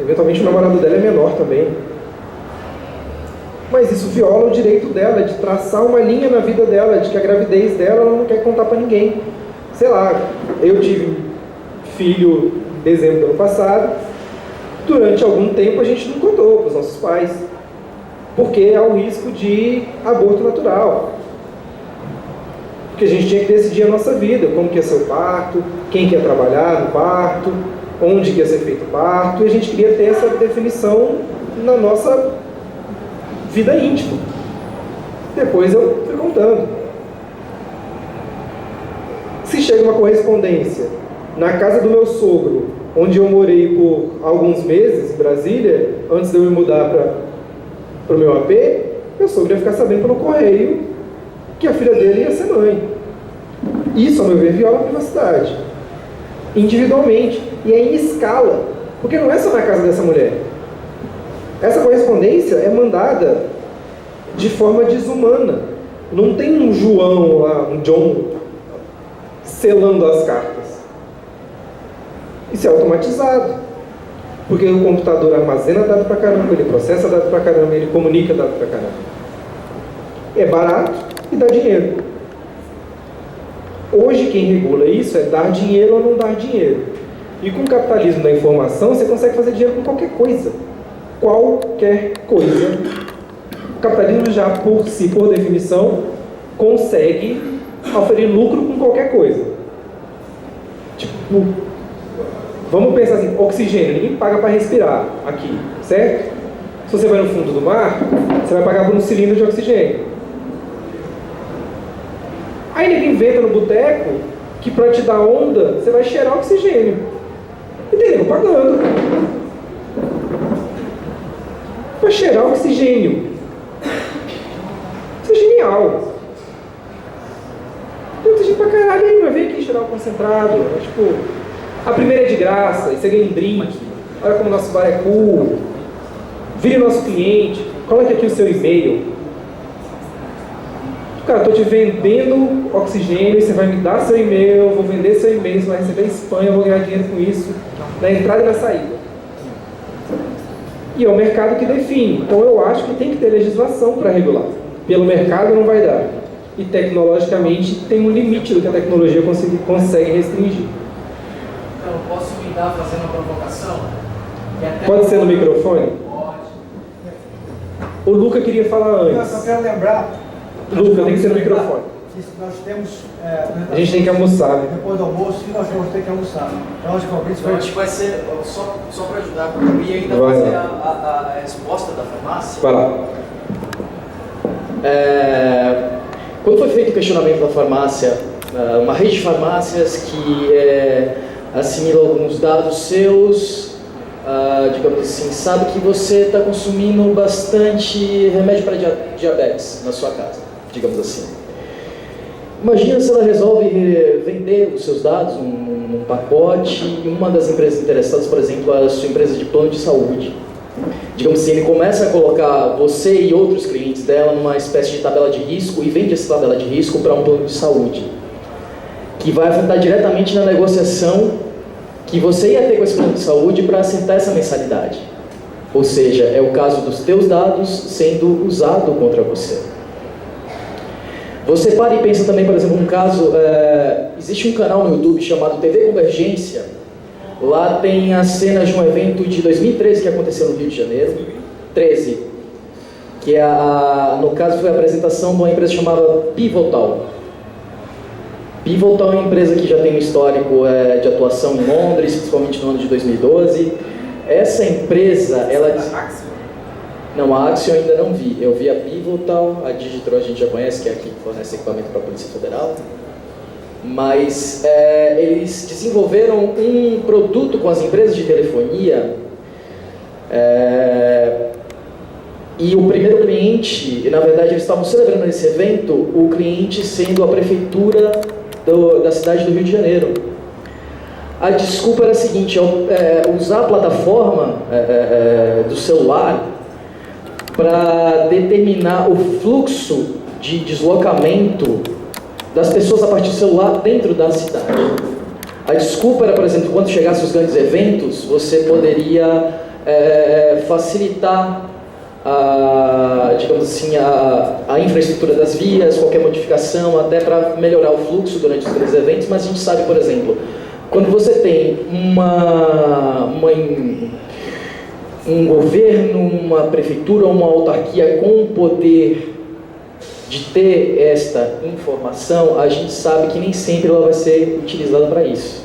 Eventualmente o namorado dela é menor também. Mas isso viola o direito dela de traçar uma linha na vida dela, de que a gravidez dela ela não quer contar para ninguém. Sei lá, eu tive filho em dezembro do ano passado, durante algum tempo a gente não contou para os nossos pais, porque há o risco de aborto natural. Porque a gente tinha que decidir a nossa vida, como que ia ser o parto, quem que ia trabalhar no parto, onde que ia ser feito o parto, e a gente queria ter essa definição na nossa vida íntima. Depois eu fui contando. Se chega uma correspondência na casa do meu sogro, onde eu morei por alguns meses, em Brasília, antes de eu me mudar para o meu AP, meu sogro ia ficar sabendo pelo correio que a filha dele ia ser mãe. Isso, ao meu ver, viola a privacidade. Individualmente. E é em escala. Porque não é só na casa dessa mulher. Essa correspondência é mandada de forma desumana. Não tem um João lá, um John, selando as cartas. Isso é automatizado. Porque o computador armazena dado pra caramba, ele processa dado pra caramba, ele comunica dado pra caramba. É barato e dá dinheiro. Hoje quem regula isso é dar dinheiro ou não dar dinheiro. E com o capitalismo da informação, você consegue fazer dinheiro com qualquer coisa. Qualquer coisa. O capitalismo já, por si, por definição, consegue oferir lucro com qualquer coisa. Tipo, vamos pensar assim, oxigênio, ninguém paga para respirar aqui, certo? Se você vai no fundo do mar, você vai pagar por um cilindro de oxigênio. Aí ninguém inventa no boteco que para te dar onda, você vai cheirar oxigênio. E tem nego pagando. Vai cheirar oxigênio. Isso é genial. Tem muita gente pra caralho aí, vai vir aqui cheirar o concentrado. É, tipo, a primeira é de graça, e você ganha um drink. Olha como o nosso bar é cool. Vire nosso cliente. Coloque aqui o seu e-mail. Cara, eu tô te vendendo oxigênio, você vai me dar seu e-mail, eu vou vender seu e-mail, você vai receber Espanha, eu vou ganhar dinheiro com isso, na entrada e na saída. E é o mercado que define. Então eu acho que tem que ter legislação para regular. Pelo mercado não vai dar. E tecnologicamente tem um limite do que a tecnologia consegue restringir. Então, posso me dar fazendo uma provocação? Pode ser no microfone? Pode. O Luca queria falar Eu antes. só quero lembrar. Luca, tem que ser no microfone. nós temos... A gente tem que almoçar, né? Depois do almoço, nós vamos ter que almoçar. Então, acho que o Fabrício Então, vai... acho que vai ser, só para ajudar, eu ia ainda Vai fazer lá. a resposta da farmácia. Vai lá. Quando foi feito o questionamento da farmácia, uma rede de farmácias que assimila alguns dados seus, digamos assim, sabe que você está consumindo bastante remédio para diabetes na sua casa, digamos assim. Imagina se ela resolve vender os seus dados num pacote e uma das empresas interessadas, por exemplo, a sua empresa de plano de saúde. Digamos assim, ele começa a colocar você e outros clientes dela numa espécie de tabela de risco e vende essa tabela de risco para um plano de saúde, que vai afetar diretamente na negociação que você ia ter com esse plano de saúde para acertar essa mensalidade. Ou seja, é o caso dos teus dados sendo usado contra você. Você para e pensa também, por exemplo, num caso, existe um canal no YouTube chamado TV Convergência. Lá tem as cenas de um evento de 2013 que aconteceu no Rio de Janeiro, 13, que no caso foi a apresentação de uma empresa chamada Pivotal. Pivotal é uma empresa que já tem um histórico de atuação em Londres, principalmente no ano de 2012. Essa empresa, ela... Não, a Axiom ainda não vi. Eu vi a Pivotal, a Digitron a gente já conhece, que é aqui que fornece equipamento para a Polícia Federal. Mas eles desenvolveram um produto com as empresas de telefonia e o primeiro cliente, na verdade eles estavam celebrando nesse evento, o cliente sendo a prefeitura da cidade do Rio de Janeiro. A desculpa era a seguinte, usar a plataforma do celular para determinar o fluxo de deslocamento das pessoas a partir do celular dentro da cidade. A desculpa era, por exemplo, quando chegassem os grandes eventos, você poderia facilitar digamos assim, a infraestrutura das vias, qualquer modificação, até para melhorar o fluxo durante os grandes eventos, mas a gente sabe, por exemplo, quando você tem um governo, uma prefeitura ou uma autarquia com o poder de ter esta informação, a gente sabe que nem sempre ela vai ser utilizada para isso.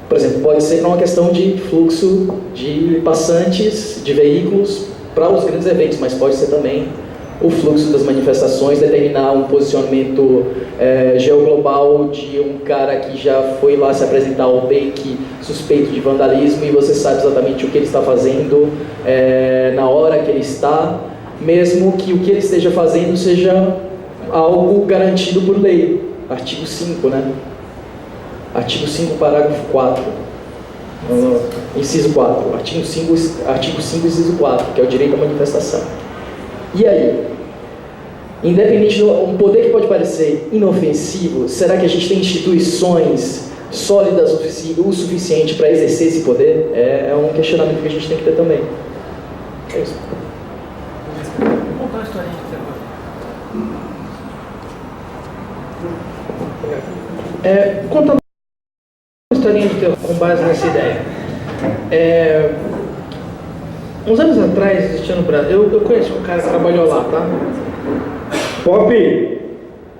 Por exemplo, pode ser para uma questão de fluxo de passantes, de veículos para os grandes eventos, mas pode ser também o fluxo das manifestações, determinar um posicionamento geoglobal de um cara que já foi lá se apresentar ao BEIC suspeito de vandalismo e você sabe exatamente o que ele está fazendo na hora que ele está, mesmo que o que ele esteja fazendo seja algo garantido por lei. Artigo 5, né? Artigo 5, parágrafo 4. Inciso 4. Artigo 5, inciso 4, que é o direito à manifestação. E aí? Independente de um poder que pode parecer inofensivo, será que a gente tem instituições sólidas o suficiente para exercer esse poder? É um questionamento que a gente tem que ter também. É isso. Vou contar uma historinha de terror. Conta uma historinha de terror com base nessa ideia. Uns anos atrás, existia no Brasil, eu conheço um cara que trabalhou lá, tá? Pop,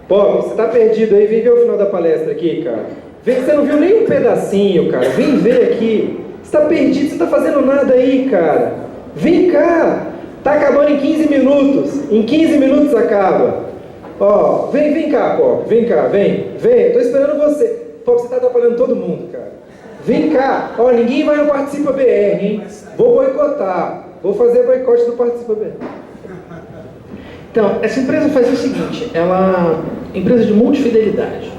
você tá perdido aí, vem ver o final da palestra aqui, cara. Você não viu nem um pedacinho, cara. Vem ver aqui. Você tá perdido, você tá fazendo nada aí, cara. Vem cá. Tá acabando em 15 minutos. Em 15 minutos acaba. Ó, vem cá, Pop. Vem cá, vem. Eu tô esperando você. Pop, você tá atrapalhando todo mundo, cara. Vem cá. Ó, ninguém vai no Participa BR, hein? Vou boicotar. Vou fazer boicote do Participa BR. Então, essa empresa fazia o seguinte, empresa de multifidelidade.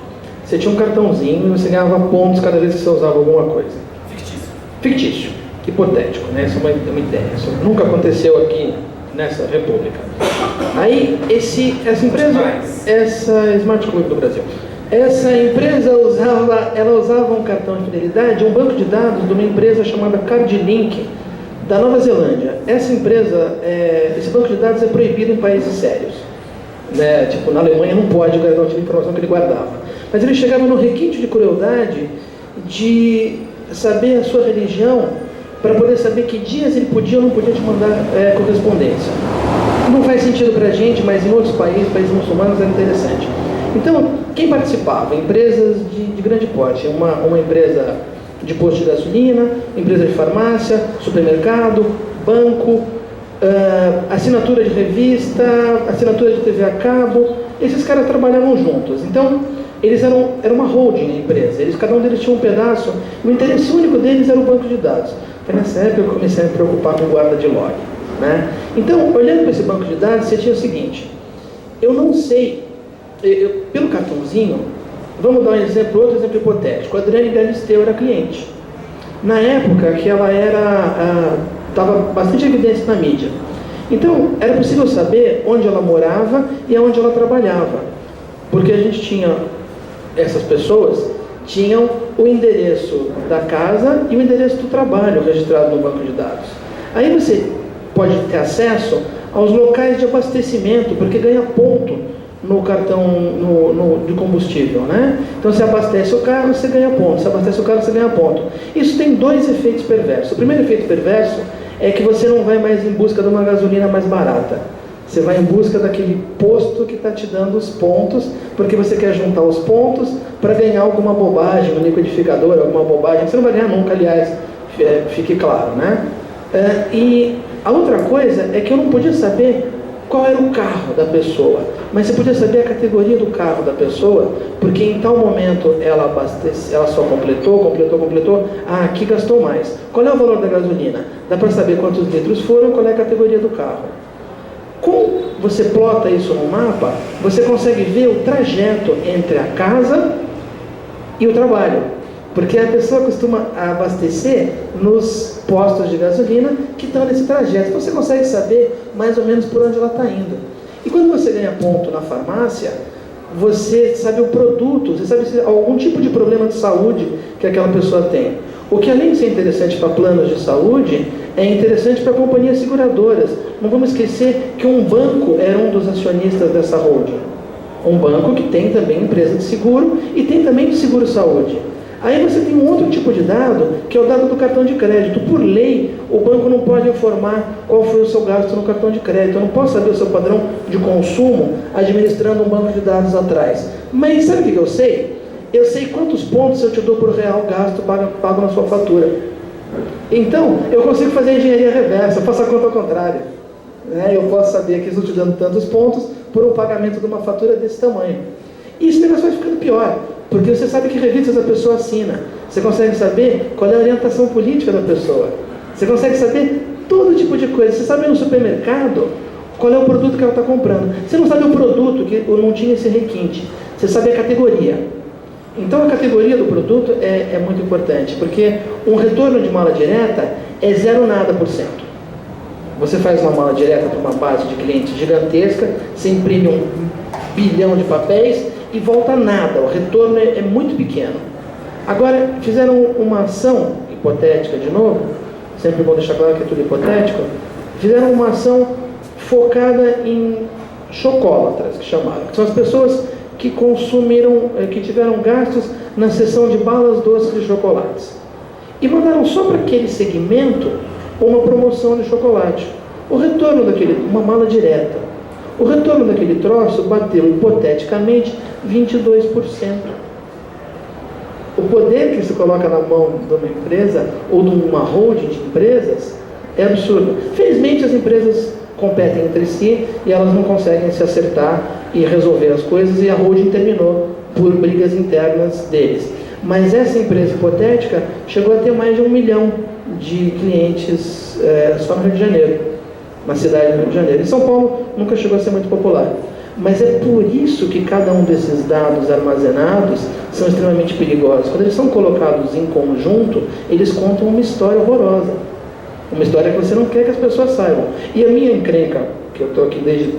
Você tinha um cartãozinho e você ganhava pontos cada vez que você usava alguma coisa. Fictício. Hipotético, né? Essa é uma ideia. Isso nunca aconteceu aqui nessa república. Aí, essa Smart Club do Brasil, essa empresa usava um cartão de fidelidade, um banco de dados de uma empresa chamada CardLink, da Nova Zelândia. Essa empresa, esse banco de dados é proibido em países sérios. Né? Tipo, na Alemanha não pode guardar a informação que ele guardava. Mas ele chegava no requinte de crueldade de saber a sua religião para poder saber que dias ele podia ou não podia te mandar correspondência. Não faz sentido pra gente, mas em outros países muçulmanos, é interessante. Então, quem participava? Empresas de grande porte, uma empresa de posto de gasolina, empresa de farmácia, supermercado, banco, assinatura de revista, assinatura de TV a cabo. Esses caras trabalhavam juntos. Então, eles eram uma holding, a empresa. Cada um deles tinha um pedaço. O interesse único deles era o banco de dados. Foi nessa época que eu comecei a me preocupar com guarda de log, né? Então, olhando para esse banco de dados, você tinha o seguinte: eu não sei, pelo cartãozinho, vamos dar outro exemplo hipotético. A Adriane Galisteu era cliente. Na época que ela estava bastante evidente na mídia. Então, era possível saber onde ela morava e aonde ela trabalhava. Porque a gente tinha, essas pessoas tinham o endereço da casa e o endereço do trabalho registrado no banco de dados. Aí você pode ter acesso aos locais de abastecimento, porque ganha ponto no cartão de combustível, né? Então, você abastece o carro, você ganha ponto. Se abastece o carro, você ganha ponto. Isso tem dois efeitos perversos. O primeiro efeito perverso é que você não vai mais em busca de uma gasolina mais barata. Você vai em busca daquele posto que está te dando os pontos, porque você quer juntar os pontos para ganhar alguma bobagem, um liquidificador, alguma bobagem. Você não vai ganhar nunca, aliás, fique claro, né? E a outra coisa é que eu não podia saber qual era o carro da pessoa, mas você podia saber a categoria do carro da pessoa, porque em tal momento ela só completou, aqui gastou mais. Qual é o valor da gasolina? Dá para saber quantos litros foram, qual é a categoria do carro. Como você plota isso no mapa, você consegue ver o trajeto entre a casa e o trabalho, porque a pessoa costuma abastecer nos postos de gasolina que estão nesse trajeto. Então você consegue saber mais ou menos por onde ela está indo. E quando você ganha ponto na farmácia, você sabe o produto, você sabe se algum tipo de problema de saúde que aquela pessoa tem. O que, além de ser interessante para planos de saúde, é interessante para companhias seguradoras. Não vamos esquecer que um banco era um dos acionistas dessa holding. Um banco que tem também empresa de seguro e tem também de seguro-saúde. Aí você tem um outro tipo de dado, que é o dado do cartão de crédito. Por lei, o banco não pode informar qual foi o seu gasto no cartão de crédito. Eu não posso saber o seu padrão de consumo administrando um banco de dados atrás. Mas sabe o que eu sei? Eu sei quantos pontos eu te dou por real gasto pago na sua fatura. Então, eu consigo fazer a engenharia reversa, eu faço a conta ao contrário. Eu posso saber que estou te dando tantos pontos por um pagamento de uma fatura desse tamanho. E esse negócio vai ficando pior, porque você sabe que revistas a pessoa assina. Você consegue saber qual é a orientação política da pessoa. Você consegue saber todo tipo de coisa. Você sabe no supermercado qual é o produto que ela está comprando. Você não sabe o produto, que não tinha esse requinte. Você sabe a categoria. Então, a categoria do produto é muito importante, porque um retorno de mala direta é 0,nada%. Você faz uma mala direta para uma base de clientes gigantesca, você imprime 1 bilhão de papéis e volta nada, o retorno é muito pequeno. Agora, fizeram uma ação hipotética de novo, sempre bom deixar claro que é tudo hipotético, fizeram uma ação focada em chocólatras, que chamaram, que são as pessoas que consumiram, que tiveram gastos na seção de balas, doces e chocolates. E mandaram só para aquele segmento uma promoção de chocolate. O retorno uma mala direta. O retorno daquele troço bateu, hipoteticamente, 22%. O poder que se coloca na mão de uma empresa, ou de uma holding de empresas, é absurdo. Felizmente, as empresas competem entre si e elas não conseguem se acertar e resolver as coisas, e a holding terminou por brigas internas deles. Mas essa empresa hipotética chegou a ter mais de 1 milhão de clientes só no Rio de Janeiro, na cidade do Rio de Janeiro. Em São Paulo nunca chegou a ser muito popular. Mas é por isso que cada um desses dados armazenados são extremamente perigosos. Quando eles são colocados em conjunto, eles contam uma história horrorosa. Uma história que você não quer que as pessoas saibam. E a minha encrenca, que eu estou aqui desde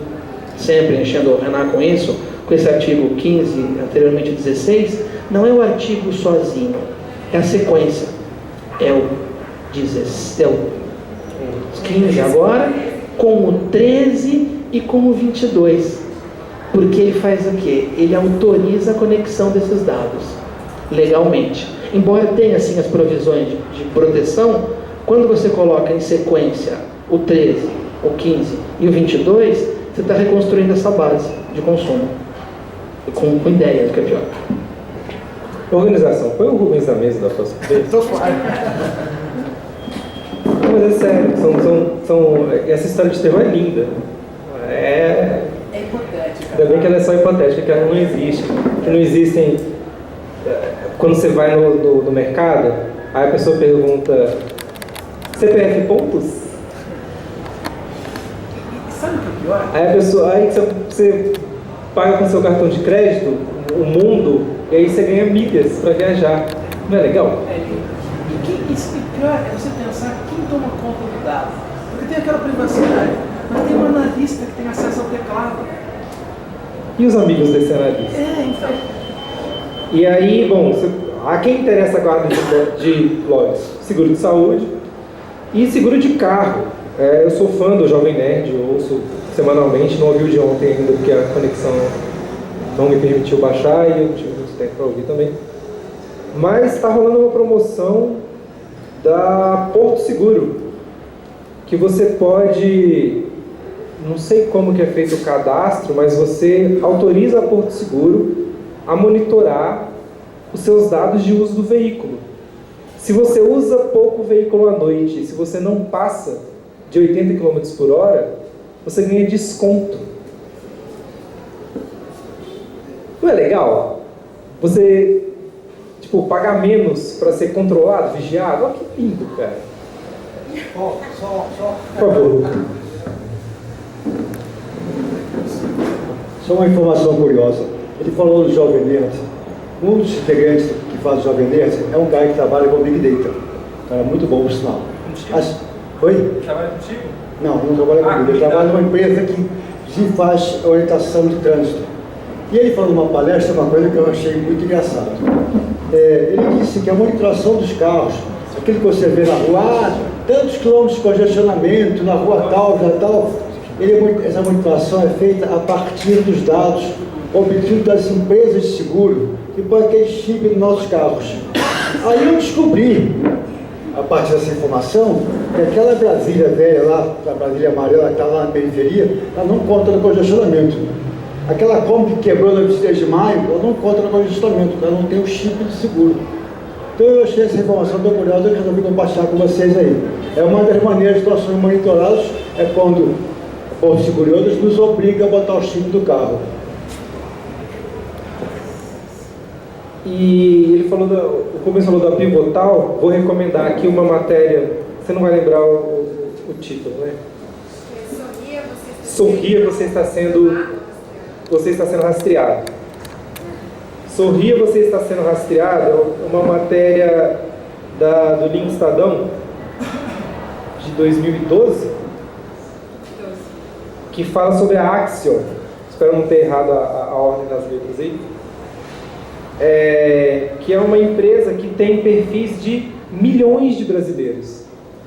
sempre enchendo o Renan com isso, com esse artigo 15, anteriormente 16, não é o artigo sozinho, é a sequência. É o 15 agora, com o 13 e com o 22. Porque ele faz o quê? Ele autoriza a conexão desses dados, legalmente. Embora tenha, assim, as provisões de proteção, quando você coloca em sequência o 13, o 15 e o 22, você está reconstruindo essa base de consumo. com ideia do que é pior. Organização. Põe o Rubens na mesa da próxima vez. Tô fora. Não, mas é sério. Essa história de terror é linda. É importante, cara. Ainda bem que ela é só hipotética, que ela não existe. Que não existem... Quando você vai no mercado, aí a pessoa pergunta: CPF pontos? Sabe o que é pior? Aí você paga com seu cartão de crédito o mundo e aí você ganha milhas para viajar. Não é legal? E pior é você pensar quem toma conta do dado. Porque tem aquela privacidade, mas tem um analista que tem acesso ao teclado. E os amigos desse analista? Então. E aí, bom, a quem interessa a guarda de logs? Seguro de saúde e seguro de carro. Eu sou fã do Jovem Nerd, eu ouço semanalmente, não ouvi o de ontem ainda porque a conexão não me permitiu baixar e eu tive muito tempo para ouvir também. Mas está rolando uma promoção da Porto Seguro, que você pode, não sei como que é feito o cadastro, mas você autoriza a Porto Seguro a monitorar os seus dados de uso do veículo. Se você usa pouco o veículo à noite, se você não passa de 80 km por hora, você ganha desconto. Não é legal? Você, pagar menos para ser controlado, vigiado? Olha que lindo, cara. Só. Por favor. Só uma informação curiosa. Ele falou do Jovem Nerd. Um dos integrantes que faz o Jovem Nerd é um cara que trabalha com Big Data. Então é muito bom o sinal. Oi? Trabalha contigo? Não trabalha comigo. Ele trabalha numa empresa que faz orientação de trânsito. E ele falou numa palestra uma coisa que eu achei muito engraçada. Ele disse que a monitoração dos carros, aquilo que você vê na rua, tantos quilômetros de congestionamento, na rua tal, essa monitoração é feita a partir dos dados obtidos das empresas de seguro que põem aquele chip nos nossos carros. Aí eu descobri, a partir dessa informação, que aquela Brasília velha lá, a Brasília amarela que está lá na periferia, ela não conta no congestionamento. Aquela Kombi que quebrou na 23 de maio, ela não conta no congestionamento, ela não tem o chip de seguro. Então eu achei essa informação tão curiosa que resolvi compartilhar com vocês aí. É uma das maneiras de nós sermos monitorados, é quando os seguradores nos obrigam a botar o chip do carro. E ele falou, o Rubens falou da Pivotal. Vou recomendar aqui uma matéria, você não vai lembrar o título, né? Sorria, você está sendo rastreado. Sorria, você está sendo rastreado. Uma matéria do Link Estadão de 2012 que fala sobre a Axiom. Espero não ter errado a ordem das letras aí. Que é uma empresa que tem perfis de milhões de brasileiros.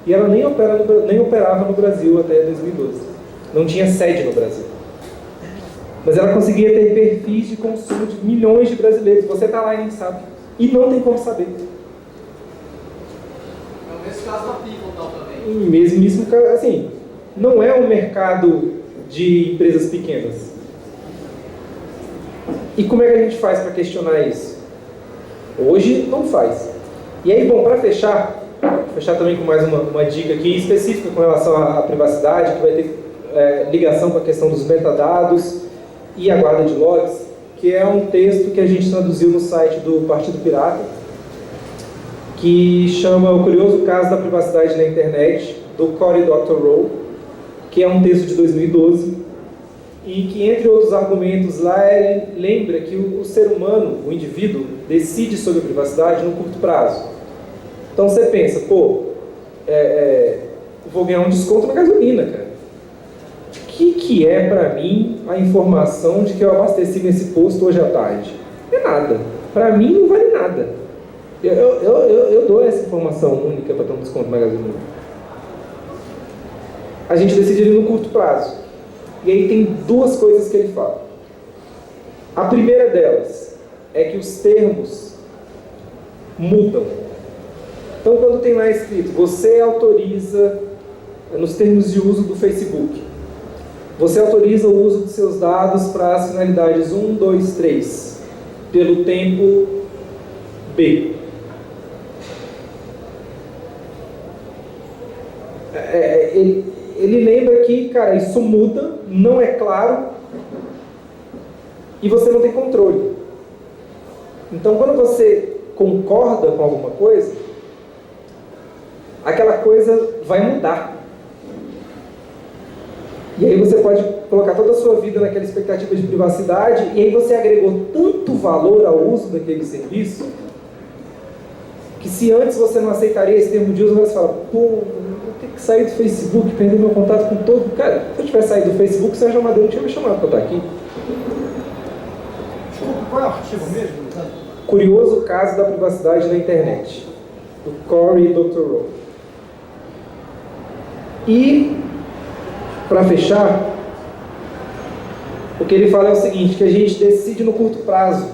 E ela nem operava no Brasil até 2012. Não tinha sede no Brasil. Mas ela conseguia ter perfis de consumo de milhões de brasileiros. Você está lá e nem sabe. E não tem como saber. É o mesmo caso da Pivotal também. Mesmo caso, assim, não é um mercado de empresas pequenas. E como é que a gente faz para questionar isso? Hoje não faz. E aí, bom, para fechar também com mais uma dica aqui específica com relação à privacidade, que vai ter ligação com a questão dos metadados e a guarda de logs, que é um texto que a gente traduziu no site do Partido Pirata, que chama O Curioso Caso da Privacidade na Internet, do Cory Doctorow, que é um texto de 2012, e que, entre outros argumentos lá, ele lembra que o ser humano, o indivíduo, decide sobre a privacidade no curto prazo. Então você pensa, vou ganhar um desconto na gasolina, cara. O que é para mim a informação de que eu abasteci nesse posto hoje à tarde? Não é nada. Para mim não vale nada. Eu dou essa informação única para ter um desconto na gasolina. A gente decide ele no curto prazo. E aí tem duas coisas que ele fala. A primeira delas é que os termos mudam. Então quando tem lá escrito, você autoriza, nos termos de uso do Facebook, Você autoriza o uso dos seus dados para as finalidades 1, 2, 3, pelo tempo B. Ele lembra que, cara, isso muda, não é claro, e você não tem controle. Então, quando você concorda com alguma coisa, aquela coisa vai mudar. E aí você pode colocar toda a sua vida naquela expectativa de privacidade, e aí você agregou tanto valor ao uso daquele serviço, que se antes você não aceitaria esse termo de uso, você fala, pô, vou ter que sair do Facebook, perder meu contato com todo... Cara, se eu tivesse saído do Facebook, o Sérgio Amadeu não tinha me chamado para estar aqui. Desculpa, qual é o artigo mesmo? Curioso caso da privacidade na internet, do Corey e Dr. Rowe. E, para fechar, o que ele fala é o seguinte, que a gente decide no curto prazo.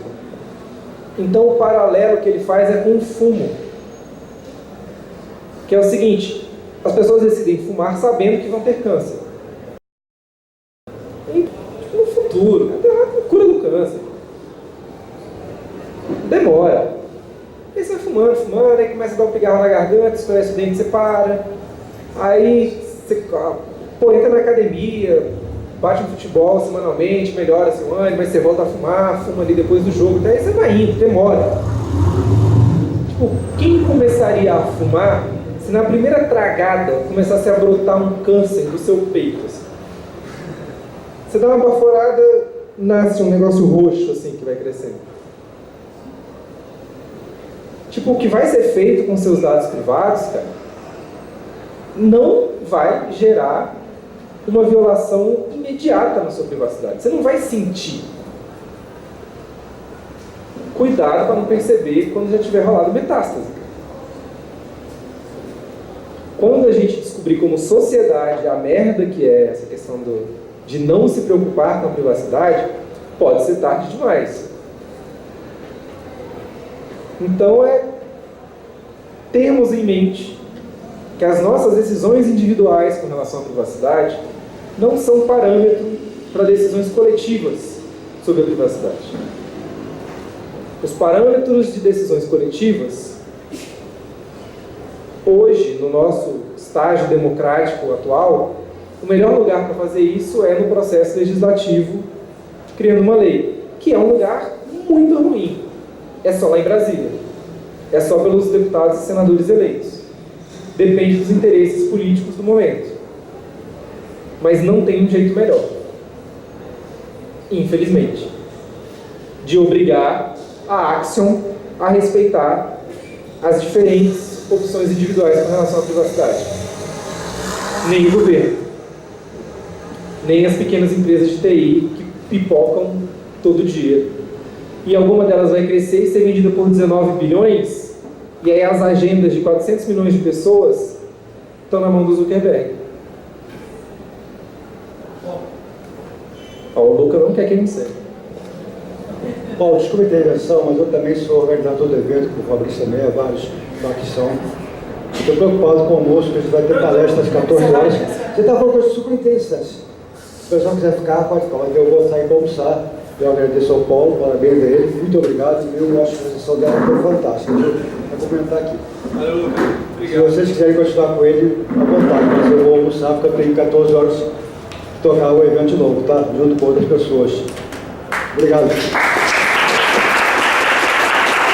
Então o paralelo que ele faz é com o fumo. Que é o seguinte, as pessoas decidem fumar sabendo que vão ter câncer. E, no futuro, até a cura do câncer. Demora. Aí você vai fumando, aí começa a dar um pigarro na garganta, escurece o dente, você para. Aí você entra na academia, bate um futebol semanalmente, melhora seu ânimo, mas você volta a fumar, fuma ali depois do jogo, daí você vai indo, demora. Tipo, quem começaria a fumar se na primeira tragada começasse a brotar um câncer do seu peito? Assim? Você dá uma baforada, nasce um negócio roxo assim que vai crescendo. Tipo, o que vai ser feito com seus dados privados, cara, não vai gerar uma violação imediata na sua privacidade. Você não vai sentir. Cuidado para não perceber quando já tiver rolado metástase. Quando a gente descobrir como sociedade a merda que é essa questão de não se preocupar com a privacidade, pode ser tarde demais. Então termos em mente que as nossas decisões individuais com relação à privacidade não são parâmetro para decisões coletivas sobre a privacidade. Os parâmetros de decisões coletivas, hoje, no nosso estágio democrático atual, o melhor lugar para fazer isso é no processo legislativo, criando uma lei, que é um lugar muito ruim. É só lá em Brasília. É só pelos deputados e senadores eleitos. Depende dos interesses políticos do momento. Mas não tem um jeito melhor, infelizmente, de obrigar a Axiom a respeitar as diferentes opções individuais com relação à privacidade. Nem o governo, nem as pequenas empresas de TI que pipocam todo dia. E alguma delas vai crescer e ser vendida por 19 bilhões, e aí as agendas de 400 milhões de pessoas estão na mão do Zuckerberg. O Luca não quer que me seja. Bom, desculpa a intervenção, mas eu também sou organizador do evento com o Fabrício Meia, vários que são. Estou preocupado com o almoço, porque a gente vai ter palestra às 14 horas. Você está falando coisas super interessantes. Se o pessoal quiser ficar, pode ficar, mas eu vou sair para almoçar. Eu agradeço ao Paulo, parabéns a ele, muito obrigado. Eu acho que a exposição dela foi fantástica. Vou comentar aqui. Valeu, Luca. Se vocês quiserem continuar com ele, à vontade, mas eu vou almoçar, porque eu tenho 14 horas de tocar o evento de novo, tá? Junto com outras pessoas. Obrigado.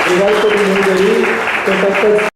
Obrigado a todo mundo aí.